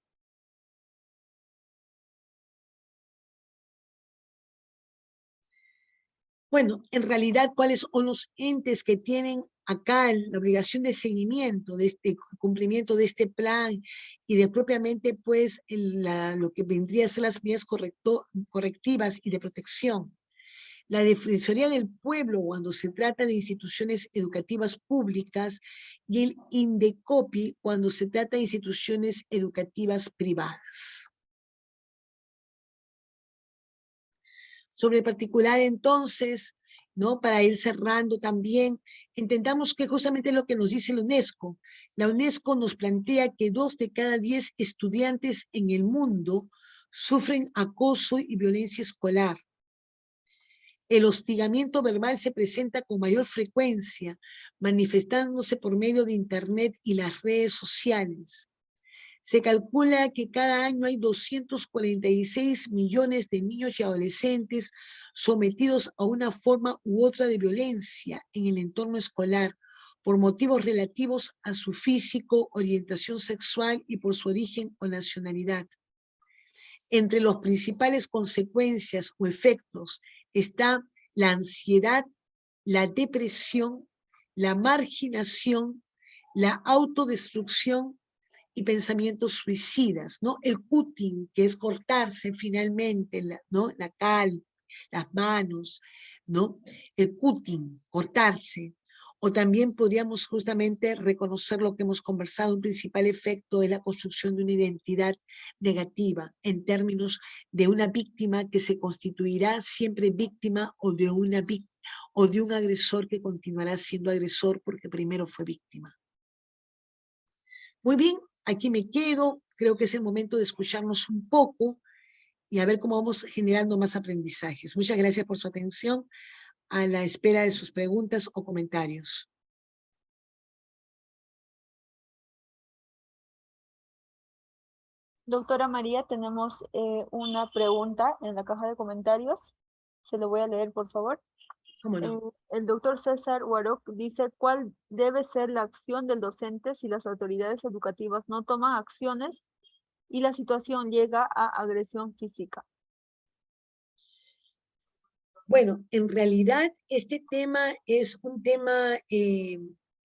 Bueno, en realidad, ¿cuáles son los entes que tienen acá la obligación de seguimiento de este cumplimiento de este plan y de propiamente, pues, lo que vendría a ser las medidas correctivas y de protección? La Defensoría del Pueblo cuando se trata de instituciones educativas públicas y el INDECOPI cuando se trata de instituciones educativas privadas. Sobre el particular, entonces, ¿no? Para ir cerrando también, entendamos que justamente es lo que nos dice la UNESCO. La UNESCO nos plantea que 2 de cada 10 estudiantes en el mundo sufren acoso y violencia escolar. El hostigamiento verbal se presenta con mayor frecuencia, manifestándose por medio de Internet y las redes sociales. Se calcula que cada año hay 246 millones de niños y adolescentes sometidos a una forma u otra de violencia en el entorno escolar por motivos relativos a su físico, orientación sexual y por su origen o nacionalidad. Entre las principales consecuencias o efectos está la ansiedad, la depresión, la marginación, la autodestrucción y pensamientos suicidas, ¿no? El cutting, que es cortarse finalmente, ¿no? La cara, las manos, ¿no? El cutting, cortarse. O también podríamos justamente reconocer lo que hemos conversado, un principal efecto es la construcción de una identidad negativa en términos de una víctima que se constituirá siempre víctima o de un agresor que continuará siendo agresor porque primero fue víctima. Muy bien, aquí me quedo, creo que es el momento de escucharnos un poco y a ver cómo vamos generando más aprendizajes. Muchas gracias por su atención, a la espera de sus preguntas o comentarios. Doctora María, tenemos una pregunta en la caja de comentarios. Se lo voy a leer, por favor. ¿Cómo no? El doctor César Warok dice cuál debe ser la acción del docente si las autoridades educativas no toman acciones y la situación llega a agresión física. Bueno, en realidad este tema es un tema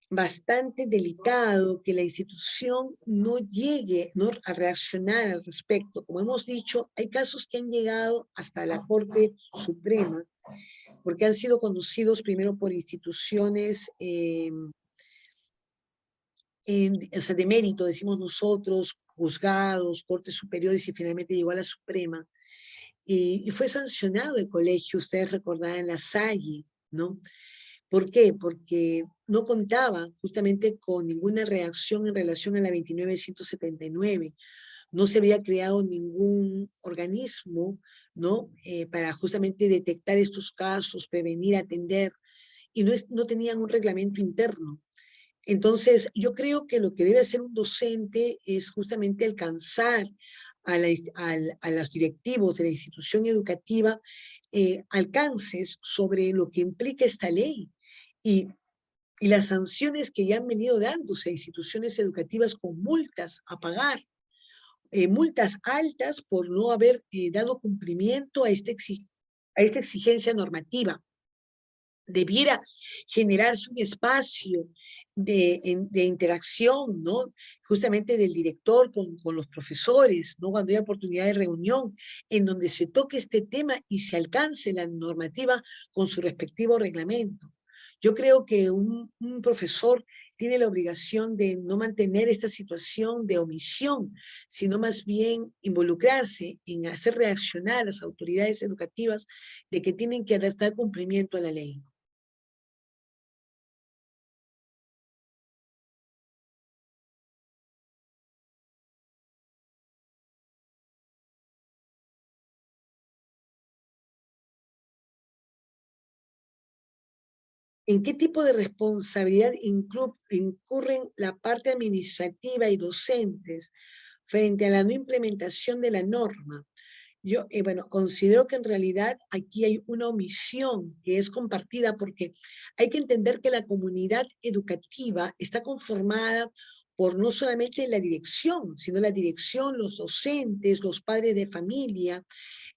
bastante delicado, que la institución no llegue a reaccionar al respecto. Como hemos dicho, hay casos que han llegado hasta la Corte Suprema, porque han sido conducidos primero por instituciones o sea, de mérito, decimos nosotros, juzgados, cortes superiores y finalmente llegó a la Suprema. Y fue sancionado el colegio, ustedes recordarán, La Salle, ¿no? ¿Por qué? Porque no contaba justamente con ninguna reacción en relación a la 2979. No se había creado ningún organismo, ¿no? Para justamente detectar estos casos, prevenir, atender, y no tenían un reglamento interno. Entonces, yo creo que lo que debe hacer un docente es justamente alcanzar a los directivos de la institución educativa alcances sobre lo que implica esta ley y las sanciones que ya han venido dándose a instituciones educativas con multas a pagar, multas altas por no haber dado cumplimiento a esta exigencia normativa. Debiera generarse un espacio de interacción, ¿no? Justamente del director con los profesores, ¿no? Cuando haya oportunidad de reunión, en donde se toque este tema y se alcance la normativa con su respectivo reglamento. Yo creo que un profesor tiene la obligación de no mantener esta situación de omisión, sino más bien involucrarse en hacer reaccionar a las autoridades educativas de que tienen que dar cumplimiento a la ley. ¿En qué tipo de responsabilidad incurren la parte administrativa y docentes frente a la no implementación de la norma? Yo, bueno, considero que en realidad aquí hay una omisión que es compartida porque hay que entender que la comunidad educativa está conformada por no solamente la dirección, sino la dirección, los docentes, los padres de familia.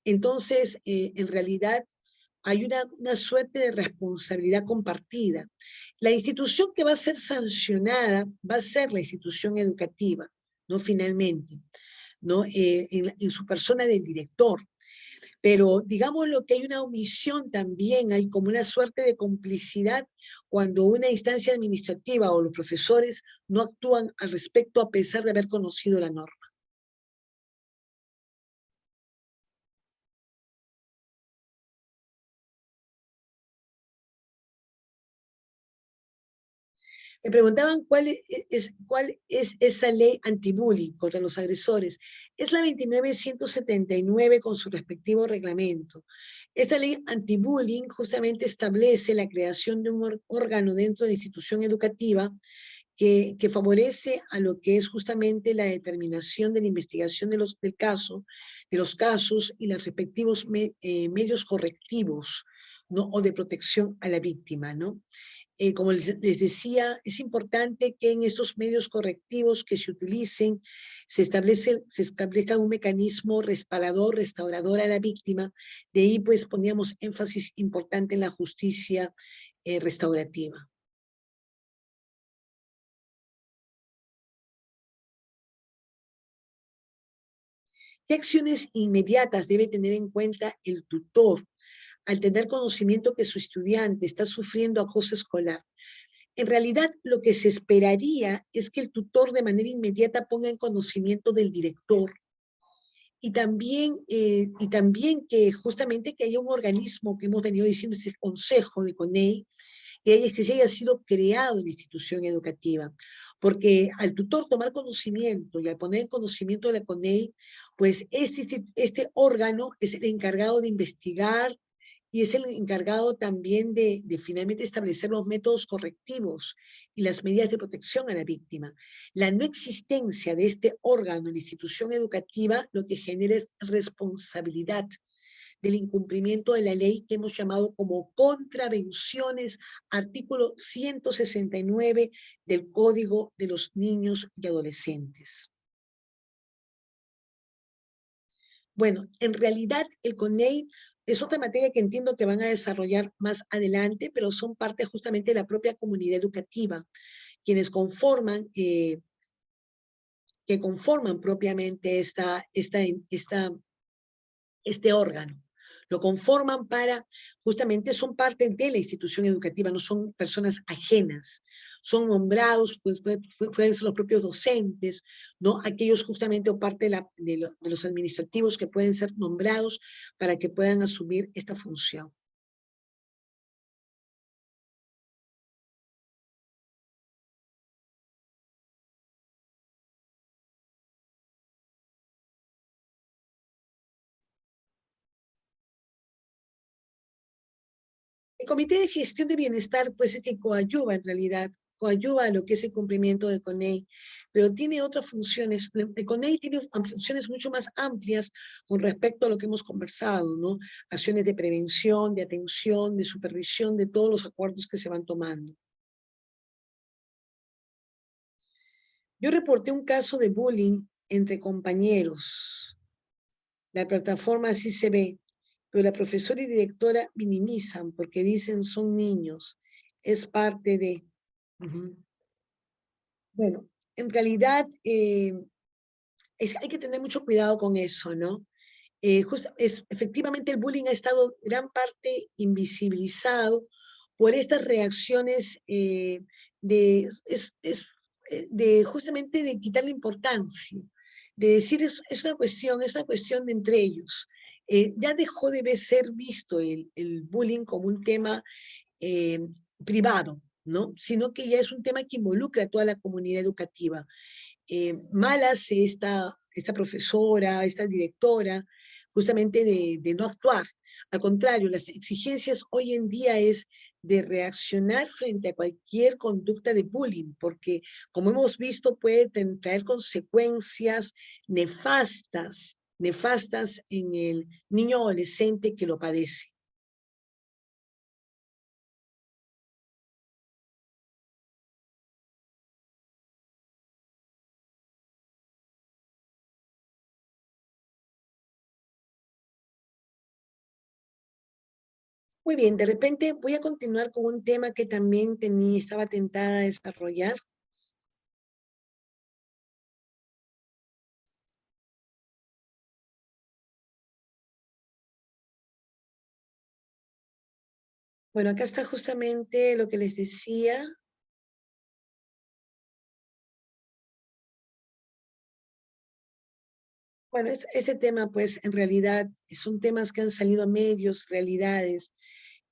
Entonces, en realidad, hay una suerte de responsabilidad compartida. La institución que va a ser sancionada va a ser la institución educativa, ¿no? Finalmente, ¿no? En su persona del director. Pero digamos lo que hay una omisión también, hay como una suerte de complicidad cuando una instancia administrativa o los profesores no actúan al respecto a pesar de haber conocido la norma. Me preguntaban cuál es esa ley anti-bullying contra los agresores. Es la 2979 con su respectivo reglamento. Esta ley anti-bullying justamente establece la creación de un órgano dentro de la institución educativa que favorece a lo que es justamente la determinación de la investigación de los casos y los respectivos medios correctivos, ¿no? O de protección a la víctima, ¿no? Como les decía, es importante que en estos medios correctivos que se utilicen se establezca un mecanismo reparador, restaurador a la víctima. De ahí pues poníamos énfasis importante en la justicia restaurativa. ¿Qué acciones inmediatas debe tener en cuenta el tutor al tener conocimiento que su estudiante está sufriendo acoso escolar? En realidad, lo que se esperaría es que el tutor de manera inmediata ponga en conocimiento del director y también que justamente que haya un organismo que hemos venido diciendo, es el Consejo de CONEI, que se haya sido creado en la institución educativa. Porque al tutor tomar conocimiento y al poner en conocimiento de la CONEI, pues este órgano es el encargado de investigar y es el encargado también de finalmente establecer los métodos correctivos y las medidas de protección a la víctima. La no existencia de este órgano en la institución educativa lo que genera es responsabilidad del incumplimiento de la ley que hemos llamado como contravenciones, artículo 169 del Código de los Niños y Adolescentes. Bueno, en realidad el CONEI es otra materia que entiendo que van a desarrollar más adelante, pero son parte justamente de la propia comunidad educativa, quienes conforman, que conforman propiamente este órgano. Lo conforman justamente son parte de la institución educativa, no son personas ajenas. Son nombrados, pues pueden ser los propios docentes, ¿no? Aquellos justamente o parte de los administrativos que pueden ser nombrados para que puedan asumir esta función. El Comité de Gestión de Bienestar, pues, es que coadyuva en realidad, coadyuva a lo que es el cumplimiento de CONEI, pero tiene otras funciones. El CONEI tiene funciones mucho más amplias con respecto a lo que hemos conversado, ¿no? Acciones de prevención, de atención, de supervisión, de todos los acuerdos que se van tomando. Yo reporté un caso de bullying entre compañeros. La plataforma así se ve, pero la profesora y directora minimizan porque dicen son niños, es parte de... Bueno, en realidad hay que tener mucho cuidado con eso, ¿no? Efectivamente el bullying ha estado gran parte invisibilizado por estas reacciones de justamente de quitarle importancia, de decir es una cuestión de entre ellos. Ya dejó de ser visto el bullying como un tema privado, ¿no? Sino que ya es un tema que involucra a toda la comunidad educativa. Mal hace esta profesora, esta directora, justamente de no actuar. Al contrario, las exigencias hoy en día es de reaccionar frente a cualquier conducta de bullying, porque como hemos visto puede traer consecuencias nefastas en el niño adolescente que lo padece. Muy bien, de repente voy a continuar con un tema que también estaba tentada a desarrollar. Bueno, acá está justamente lo que les decía. Bueno, ese tema, pues, en realidad, son temas que han salido a medios, realidades,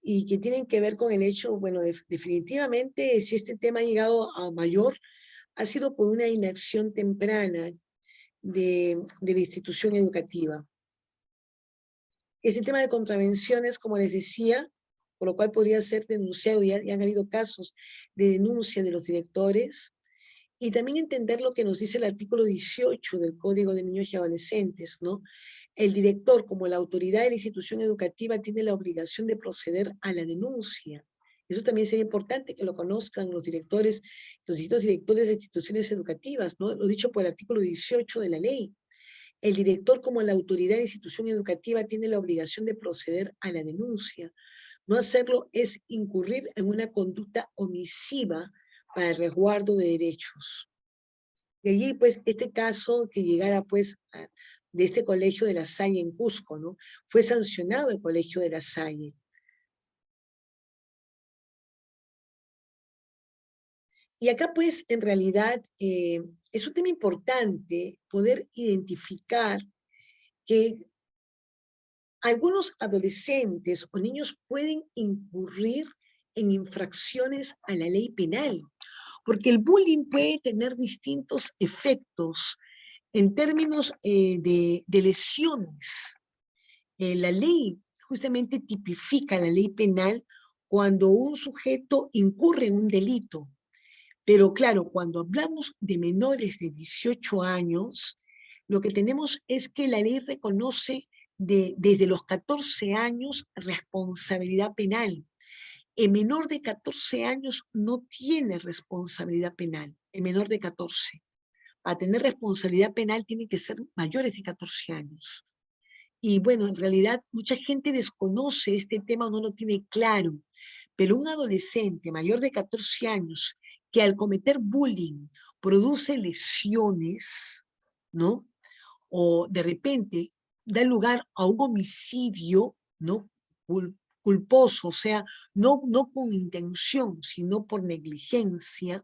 y que tienen que ver con el hecho, bueno, definitivamente, si este tema ha llegado a mayor, ha sido por una inacción temprana de la institución educativa. Ese tema de contravenciones, como les decía, por lo cual podría ser denunciado, ya han habido casos de denuncia de los directores, y también entender lo que nos dice el artículo 18 del Código de Niños y Adolescentes, ¿no? El director, como la autoridad de la institución educativa, tiene la obligación de proceder a la denuncia. Eso también sería importante que lo conozcan los directores, los distintos directores de instituciones educativas, ¿no? Lo dicho por el artículo 18 de la ley. El director, como la autoridad de la institución educativa, tiene la obligación de proceder a la denuncia. No hacerlo es incurrir en una conducta omisiva para el resguardo de derechos. De allí, pues, este caso que llegara, pues, de este colegio de La Salle en Cusco, ¿no? Fue sancionado el colegio de La Salle. Y acá, pues, en realidad, es un tema importante poder identificar que algunos adolescentes o niños pueden incurrir en infracciones a la ley penal, porque el bullying puede tener distintos efectos en términos de lesiones. La ley justamente tipifica la ley penal cuando un sujeto incurre en un delito. Pero claro, cuando hablamos de menores de 18 años, lo que tenemos es que la ley reconoce desde los 14 años responsabilidad penal. El menor de 14 años no tiene responsabilidad penal, el menor de 14. Para tener responsabilidad penal tienen que ser mayores de 14 años. Y bueno, en realidad mucha gente desconoce este tema o no lo tiene claro, pero un adolescente mayor de 14 años que al cometer bullying produce lesiones, ¿no? O de repente da lugar a un homicidio, ¿no? Culposo, o sea, no con intención, sino por negligencia.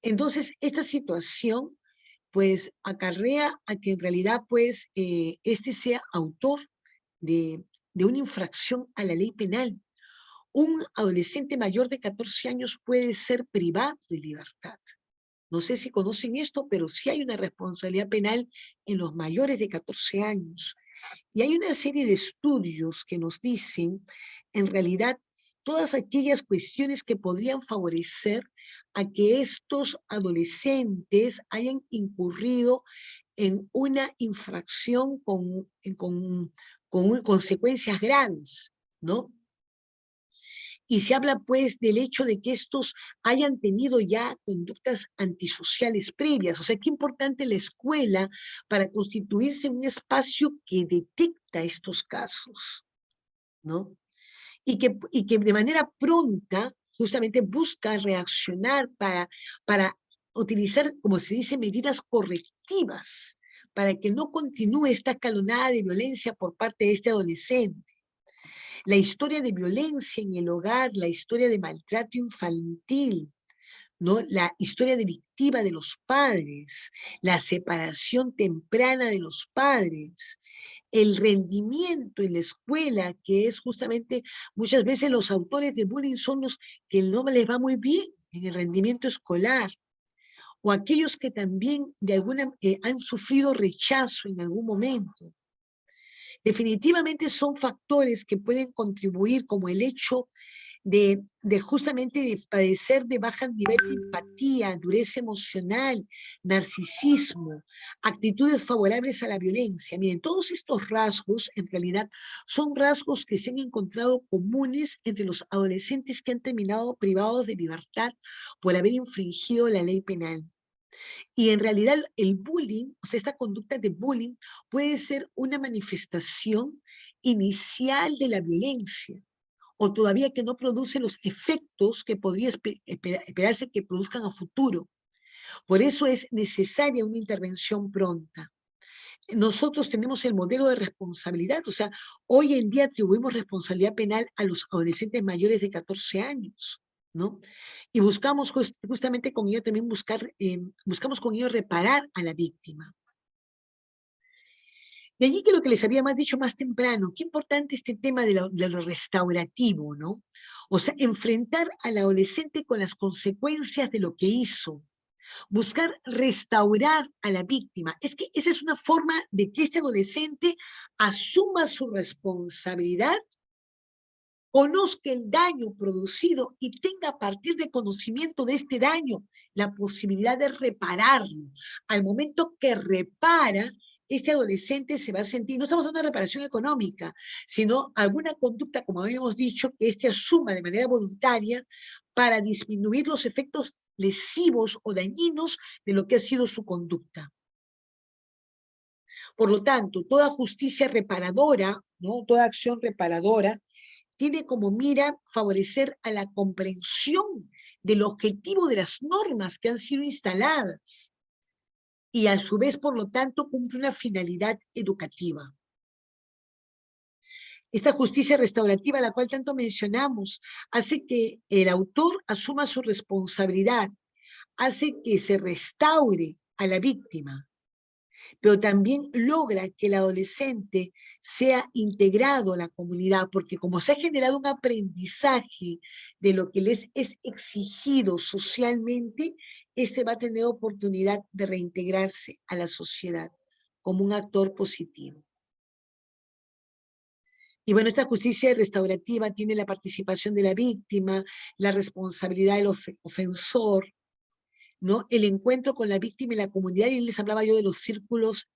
Entonces, esta situación, pues, acarrea a que en realidad, pues, este sea autor de una infracción a la ley penal. Un adolescente mayor de 14 años puede ser privado de libertad. No sé si conocen esto, pero sí hay una responsabilidad penal en los mayores de 14 años. Y hay una serie de estudios que nos dicen, en realidad, todas aquellas cuestiones que podrían favorecer a que estos adolescentes hayan incurrido en una infracción con consecuencias graves, ¿no? Y se habla pues del hecho de que estos hayan tenido ya conductas antisociales previas. O sea, qué importante la escuela para constituirse en un espacio que detecta estos casos, ¿no? Y que de manera pronta justamente busca reaccionar para utilizar, como se dice, medidas correctivas para que no continúe esta escalonada de violencia por parte de este adolescente. La historia de violencia en el hogar, la historia de maltrato infantil, ¿no? La historia delictiva de los padres, la separación temprana de los padres, el rendimiento en la escuela, que es justamente, muchas veces los autores de bullying son los que no les va muy bien en el rendimiento escolar, o aquellos que también de alguna han sufrido rechazo en algún momento. Definitivamente son factores que pueden contribuir, como el hecho de justamente de padecer de bajo nivel de empatía, dureza emocional, narcisismo, actitudes favorables a la violencia. Miren, todos estos rasgos en realidad son rasgos que se han encontrado comunes entre los adolescentes que han terminado privados de libertad por haber infringido la ley penal. Y en realidad el bullying, o sea, esta conducta de bullying puede ser una manifestación inicial de la violencia, o todavía que no produce los efectos que podría esperarse que produzcan a futuro. Por eso es necesaria una intervención pronta. Nosotros tenemos el modelo de responsabilidad, o sea, hoy en día atribuimos responsabilidad penal a los adolescentes mayores de 14 años, ¿no? Y buscamos justamente con ello también buscamos con ello reparar a la víctima. De allí que lo que les había dicho más temprano, qué importante este tema de lo restaurativo, ¿no? O sea, enfrentar al adolescente con las consecuencias de lo que hizo. Buscar restaurar a la víctima. Es que esa es una forma de que este adolescente asuma su responsabilidad, conozca el daño producido y tenga a partir de conocimiento de este daño la posibilidad de repararlo. Al momento que repara, este adolescente se va a sentir, no estamos hablando de reparación económica, sino alguna conducta, como habíamos dicho, que este asuma de manera voluntaria para disminuir los efectos lesivos o dañinos de lo que ha sido su conducta. Por lo tanto, toda justicia reparadora, ¿no? Toda acción reparadora, tiene como mira favorecer a la comprensión del objetivo de las normas que han sido instaladas y a su vez, por lo tanto, cumple una finalidad educativa. Esta justicia restaurativa, la cual tanto mencionamos, hace que el autor asuma su responsabilidad, hace que se restaure a la víctima, pero también logra que el adolescente sea integrado a la comunidad, porque como se ha generado un aprendizaje de lo que les es exigido socialmente, este va a tener oportunidad de reintegrarse a la sociedad como un actor positivo. Y bueno, esta justicia restaurativa tiene la participación de la víctima, la responsabilidad del ofensor, ¿no? El encuentro con la víctima y la comunidad, y les hablaba yo de los círculos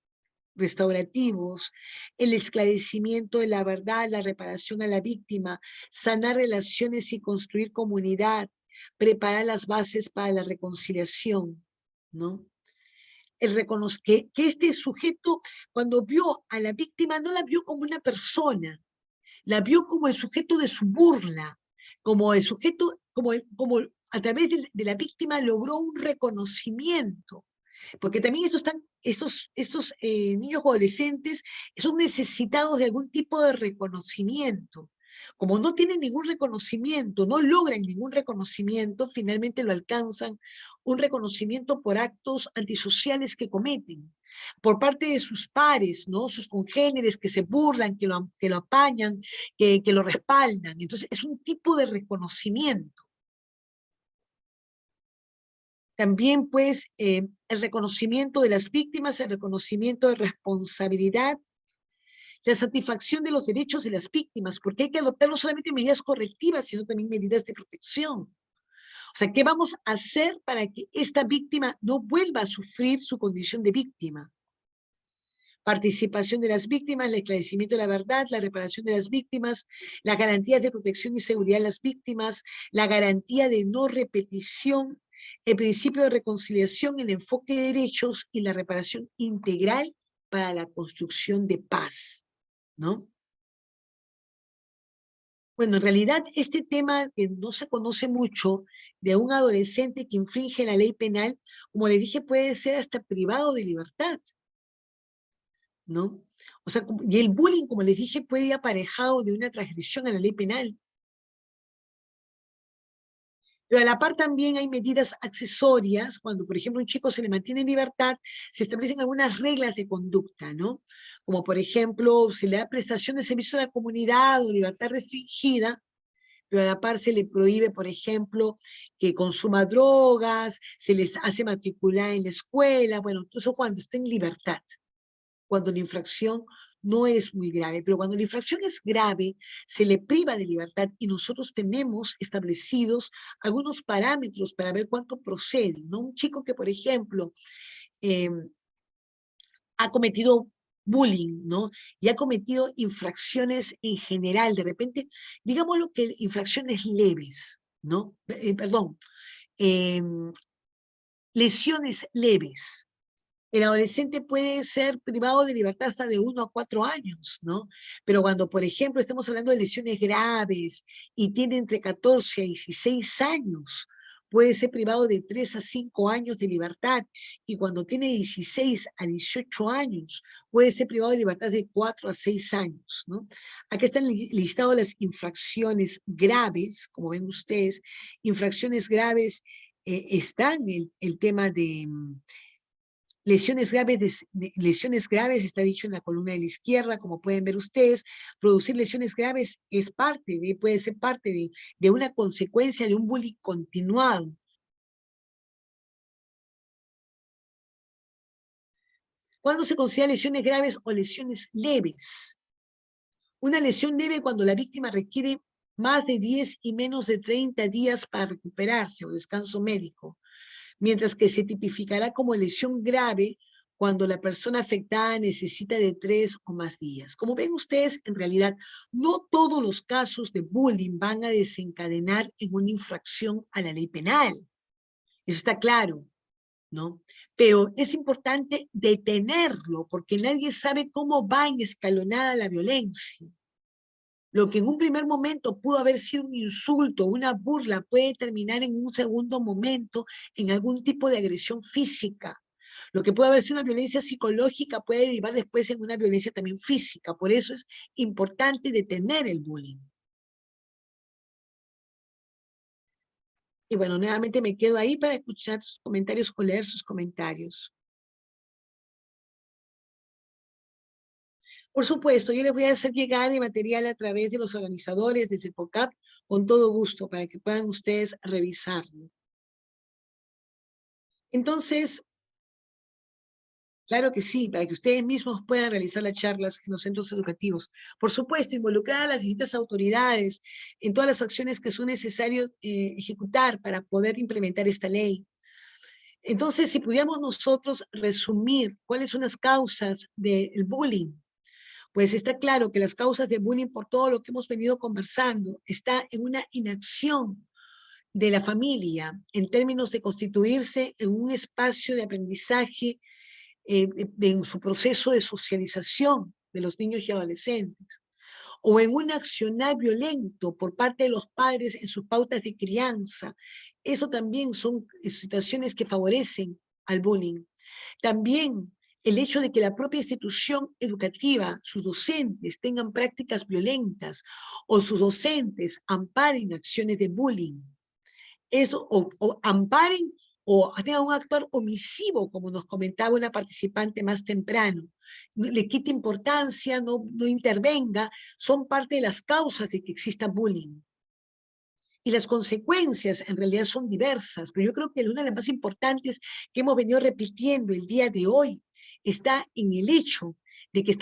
restaurativos, el esclarecimiento de la verdad, la reparación a la víctima, sanar relaciones y construir comunidad, preparar las bases para la reconciliación, ¿no? Que este sujeto, cuando vio a la víctima, no la vio como una persona, la vio como el sujeto de su burla, como el sujeto, como a través de la víctima logró un reconocimiento. Porque también estos niños o adolescentes son necesitados de algún tipo de reconocimiento. Como no tienen ningún reconocimiento, no logran ningún reconocimiento, finalmente lo alcanzan un reconocimiento por actos antisociales que cometen, por parte de sus pares, ¿no? Sus congéneres que se burlan, que lo apañan, que lo respaldan. Entonces es un tipo de reconocimiento. También, pues, el reconocimiento de las víctimas, el reconocimiento de responsabilidad, la satisfacción de los derechos de las víctimas, porque hay que adoptar no solamente medidas correctivas, sino también medidas de protección. O sea, ¿qué vamos a hacer para que esta víctima no vuelva a sufrir su condición de víctima? Participación de las víctimas, el esclarecimiento de la verdad, la reparación de las víctimas, las garantías de protección y seguridad de las víctimas, la garantía de no repetición, el principio de reconciliación, el enfoque de derechos y la reparación integral para la construcción de paz, ¿no? Bueno, en realidad este tema que no se conoce mucho de un adolescente que infringe la ley penal, como le dije, puede ser hasta privado de libertad, ¿no? O sea, y el bullying, como les dije, puede ir aparejado de una transgresión a la ley penal. Pero a la par también hay medidas accesorias, cuando por ejemplo un chico se le mantiene en libertad, se establecen algunas reglas de conducta, ¿no? Como por ejemplo, se le da prestación de servicio a la comunidad o libertad restringida, pero a la par se le prohíbe, por ejemplo, que consuma drogas, se les hace matricular en la escuela, bueno, eso cuando está en libertad, cuando la infracción no es muy grave, pero cuando la infracción es grave, se le priva de libertad y nosotros tenemos establecidos algunos parámetros para ver cuánto procede, ¿no? Un chico que, por ejemplo, ha cometido bullying, ¿no? Y ha cometido infracciones en general, de repente, digámoslo que infracciones leves, ¿no? Lesiones leves. El adolescente puede ser privado de libertad hasta de 1 a 4 años, ¿no? Pero cuando, por ejemplo, estamos hablando de lesiones graves y tiene entre 14 y 16 años, puede ser privado de 3 a 5 años de libertad. Y cuando tiene 16 a 18 años, puede ser privado de libertad de 4 a 6 años, ¿no? Aquí están listadas las infracciones graves, como ven ustedes. Infracciones graves están el tema de lesiones graves, está dicho en la columna de la izquierda, como pueden ver ustedes. Producir lesiones graves es puede ser parte de una consecuencia de un bullying continuado. ¿Cuándo se considera lesiones graves o lesiones leves? Una lesión leve cuando la víctima requiere más de 10 y menos de 30 días para recuperarse o descanso médico, mientras que se tipificará como lesión grave cuando la persona afectada necesita de 3 o más días. Como ven ustedes, en realidad, no todos los casos de bullying van a desencadenar en una infracción a la ley penal. Eso está claro, ¿no? Pero es importante detenerlo, porque nadie sabe cómo va en escalonada la violencia. Lo que en un primer momento pudo haber sido un insulto, una burla, puede terminar en un segundo momento en algún tipo de agresión física. Lo que puede haber sido una violencia psicológica puede derivar después en una violencia también física. Por eso es importante detener el bullying. Y bueno, nuevamente me quedo ahí para escuchar sus comentarios o leer sus comentarios. Por supuesto, yo les voy a hacer llegar el material a través de los organizadores de CEPOCAP con todo gusto para que puedan ustedes revisarlo. Entonces, claro que sí, para que ustedes mismos puedan realizar las charlas en los centros educativos. Por supuesto, involucrar a las distintas autoridades en todas las acciones que son necesarias ejecutar para poder implementar esta ley. Entonces, si pudiéramos nosotros resumir cuáles son las causas del bullying, pues está claro que las causas del bullying, por todo lo que hemos venido conversando, está en una inacción de la familia en términos de constituirse en un espacio de aprendizaje en su proceso de socialización de los niños y adolescentes, o en un accionar violento por parte de los padres en sus pautas de crianza. Eso también son situaciones que favorecen al bullying. También el hecho de que la propia institución educativa, sus docentes tengan prácticas violentas o sus docentes amparen acciones de bullying. Eso, o amparen o tengan un actuar omisivo, como nos comentaba una participante más temprano, le quite importancia, no intervenga, son parte de las causas de que exista bullying. Y las consecuencias en realidad son diversas, pero yo creo que una de las más importantes que hemos venido repitiendo el día de hoy está en el hecho de que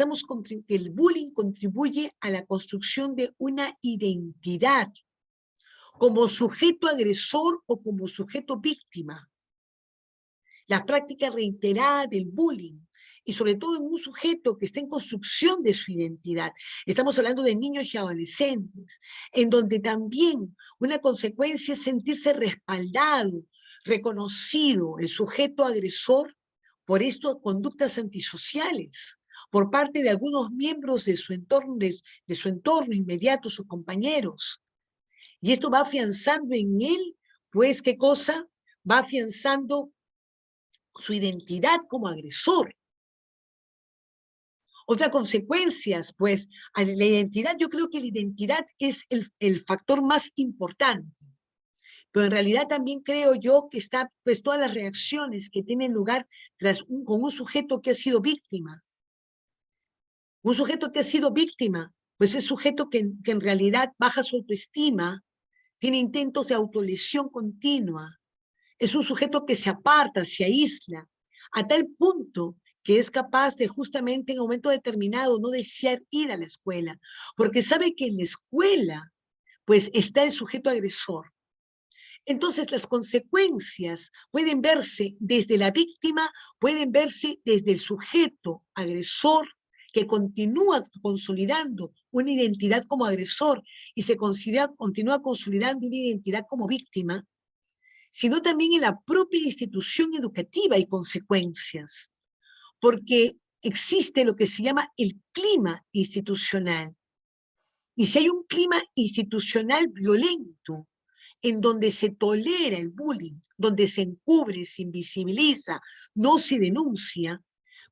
el bullying contribuye a la construcción de una identidad como sujeto agresor o como sujeto víctima. La práctica reiterada del bullying, y sobre todo en un sujeto que está en construcción de su identidad. Estamos hablando de niños y adolescentes, en donde también una consecuencia es sentirse respaldado, reconocido, el sujeto agresor, por estas conductas antisociales, por parte de algunos miembros de su entorno inmediato, sus compañeros. Y esto va afianzando en él, pues, ¿qué cosa? Va afianzando su identidad como agresor. Otras consecuencias, pues, a la identidad, yo creo que la identidad es el factor más importante. Pero en realidad también creo yo que está, pues, todas las reacciones que tienen lugar con un sujeto que ha sido víctima. Un sujeto que ha sido víctima, pues es sujeto que en realidad baja su autoestima, tiene intentos de autolesión continua, es un sujeto que se aparta, se aísla, a tal punto que es capaz de justamente en un momento determinado no desear ir a la escuela, porque sabe que en la escuela pues está el sujeto agresor. Entonces las consecuencias pueden verse desde la víctima, pueden verse desde el sujeto agresor que continúa consolidando una identidad como agresor y continúa consolidando una identidad como víctima, sino también en la propia institución educativa hay consecuencias, porque existe lo que se llama el clima institucional. Y si hay un clima institucional violento, en donde se tolera el bullying, donde se encubre, se invisibiliza, no se denuncia,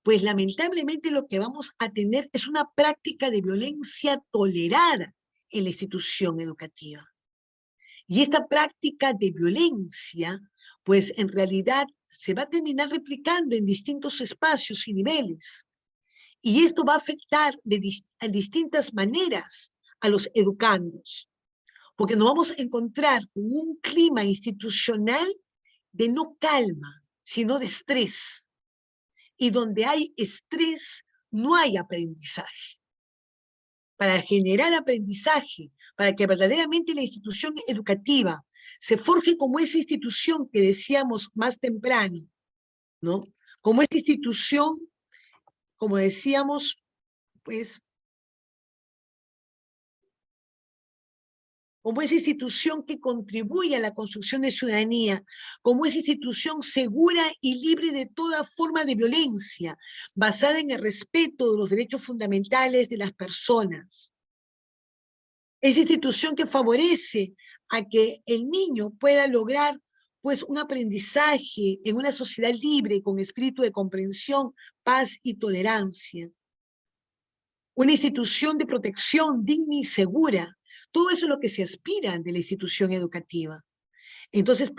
pues lamentablemente lo que vamos a tener es una práctica de violencia tolerada en la institución educativa. Y esta práctica de violencia, pues en realidad se va a terminar replicando en distintos espacios y niveles. Y esto va a afectar de distintas maneras a los educandos, porque nos vamos a encontrar con un clima institucional de no calma, sino de estrés. Y donde hay estrés, no hay aprendizaje. Para generar aprendizaje, para que verdaderamente la institución educativa se forje como esa institución que decíamos más temprano, ¿no? Como esta institución, como decíamos, pues, como esa institución que contribuye a la construcción de ciudadanía, como esa institución segura y libre de toda forma de violencia, basada en el respeto de los derechos fundamentales de las personas. Esa institución que favorece a que el niño pueda lograr, pues, un aprendizaje en una sociedad libre, con espíritu de comprensión, paz y tolerancia. Una institución de protección digna y segura. Todo eso es lo que se aspira de la institución educativa. Entonces,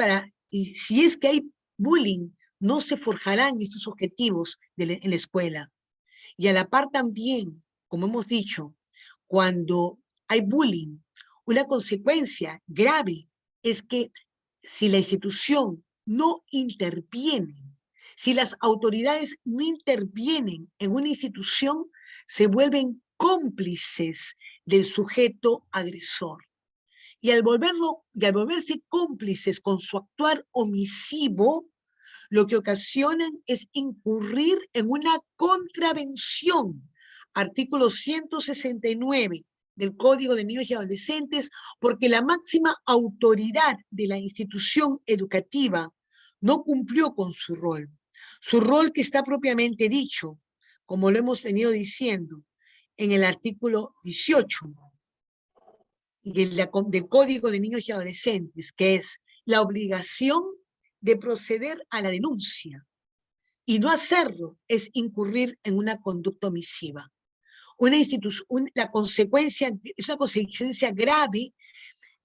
si es que hay bullying, no se forjarán estos objetivos en la escuela. Y a la par también, como hemos dicho, cuando hay bullying, una consecuencia grave es que si la institución no interviene, si las autoridades no intervienen en una institución, se vuelven cómplices del sujeto agresor. Y al volverse cómplices con su actuar omisivo, lo que ocasionan es incurrir en una contravención. Artículo 169 del Código de Niños y Adolescentes, porque la máxima autoridad de la institución educativa no cumplió con su rol que está propiamente dicho, como lo hemos venido diciendo, en el artículo 18 del Código de Niños y Adolescentes, que es la obligación de proceder a la denuncia, y no hacerlo es incurrir en una conducta omisiva. La consecuencia es una consecuencia grave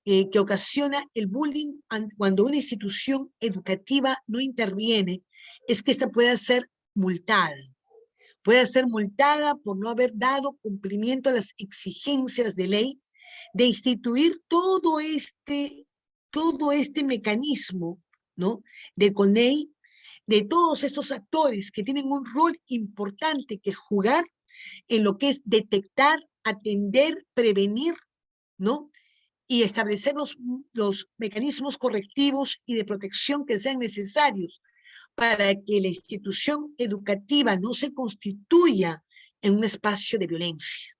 que ocasiona el bullying cuando una institución educativa no interviene, es que esta pueda ser multada. Puede ser multada por no haber dado cumplimiento a las exigencias de ley de instituir todo este mecanismo, ¿no?, de CONEI, de todos estos actores que tienen un rol importante que jugar en lo que es detectar, atender, prevenir, ¿no?, y establecer los mecanismos correctivos y de protección que sean necesarios para que la institución educativa no se constituya en un espacio de violencia.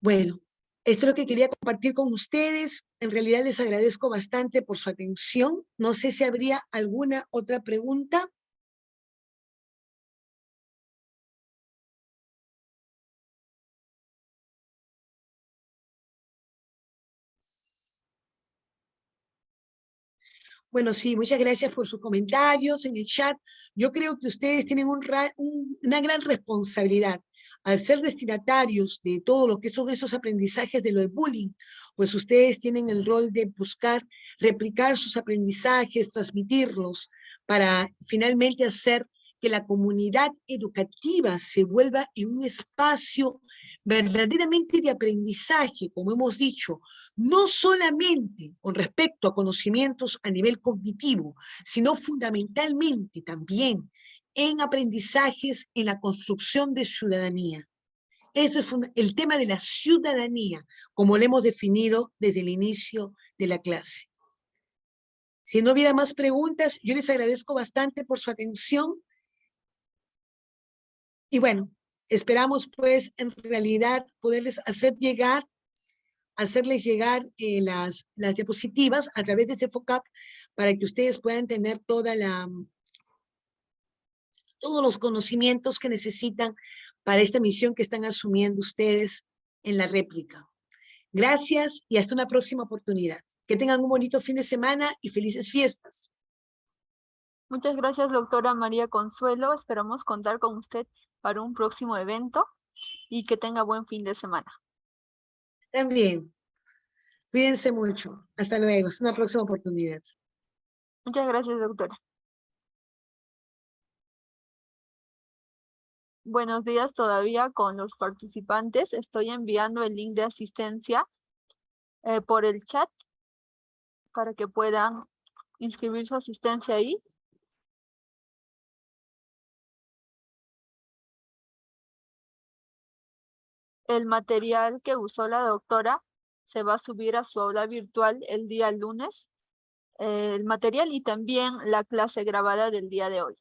Bueno, esto es lo que quería compartir con ustedes. En realidad les agradezco bastante por su atención. No sé si habría alguna otra pregunta. Bueno, sí, muchas gracias por sus comentarios en el chat. Yo creo que ustedes tienen una gran responsabilidad al ser destinatarios de todo lo que son esos aprendizajes de lo del bullying, pues ustedes tienen el rol de buscar, replicar sus aprendizajes, transmitirlos, para finalmente hacer que la comunidad educativa se vuelva en un espacio verdaderamente de aprendizaje, como hemos dicho, no solamente con respecto a conocimientos a nivel cognitivo, sino fundamentalmente también en aprendizajes en la construcción de ciudadanía. Esto es el tema de la ciudadanía, como lo hemos definido desde el inicio de la clase. Si no hubiera más preguntas, yo les agradezco bastante por su atención. Y bueno, esperamos pues en realidad poderles hacerles llegar las diapositivas a través de este FOCAP para que ustedes puedan tener todos los conocimientos que necesitan para esta misión que están asumiendo ustedes en la réplica. Gracias y hasta una próxima oportunidad. Que tengan un bonito fin de semana y felices fiestas. Muchas gracias, doctora María Consuelo. Esperamos contar con usted para un próximo evento y que tenga buen fin de semana. También. Cuídense mucho. Hasta luego. Hasta una próxima oportunidad. Muchas gracias, doctora. Buenos días todavía con los participantes. Estoy enviando el link de asistencia por el chat para que puedan inscribir su asistencia ahí. El material que usó la doctora se va a subir a su aula virtual el día lunes, el material y también la clase grabada del día de hoy.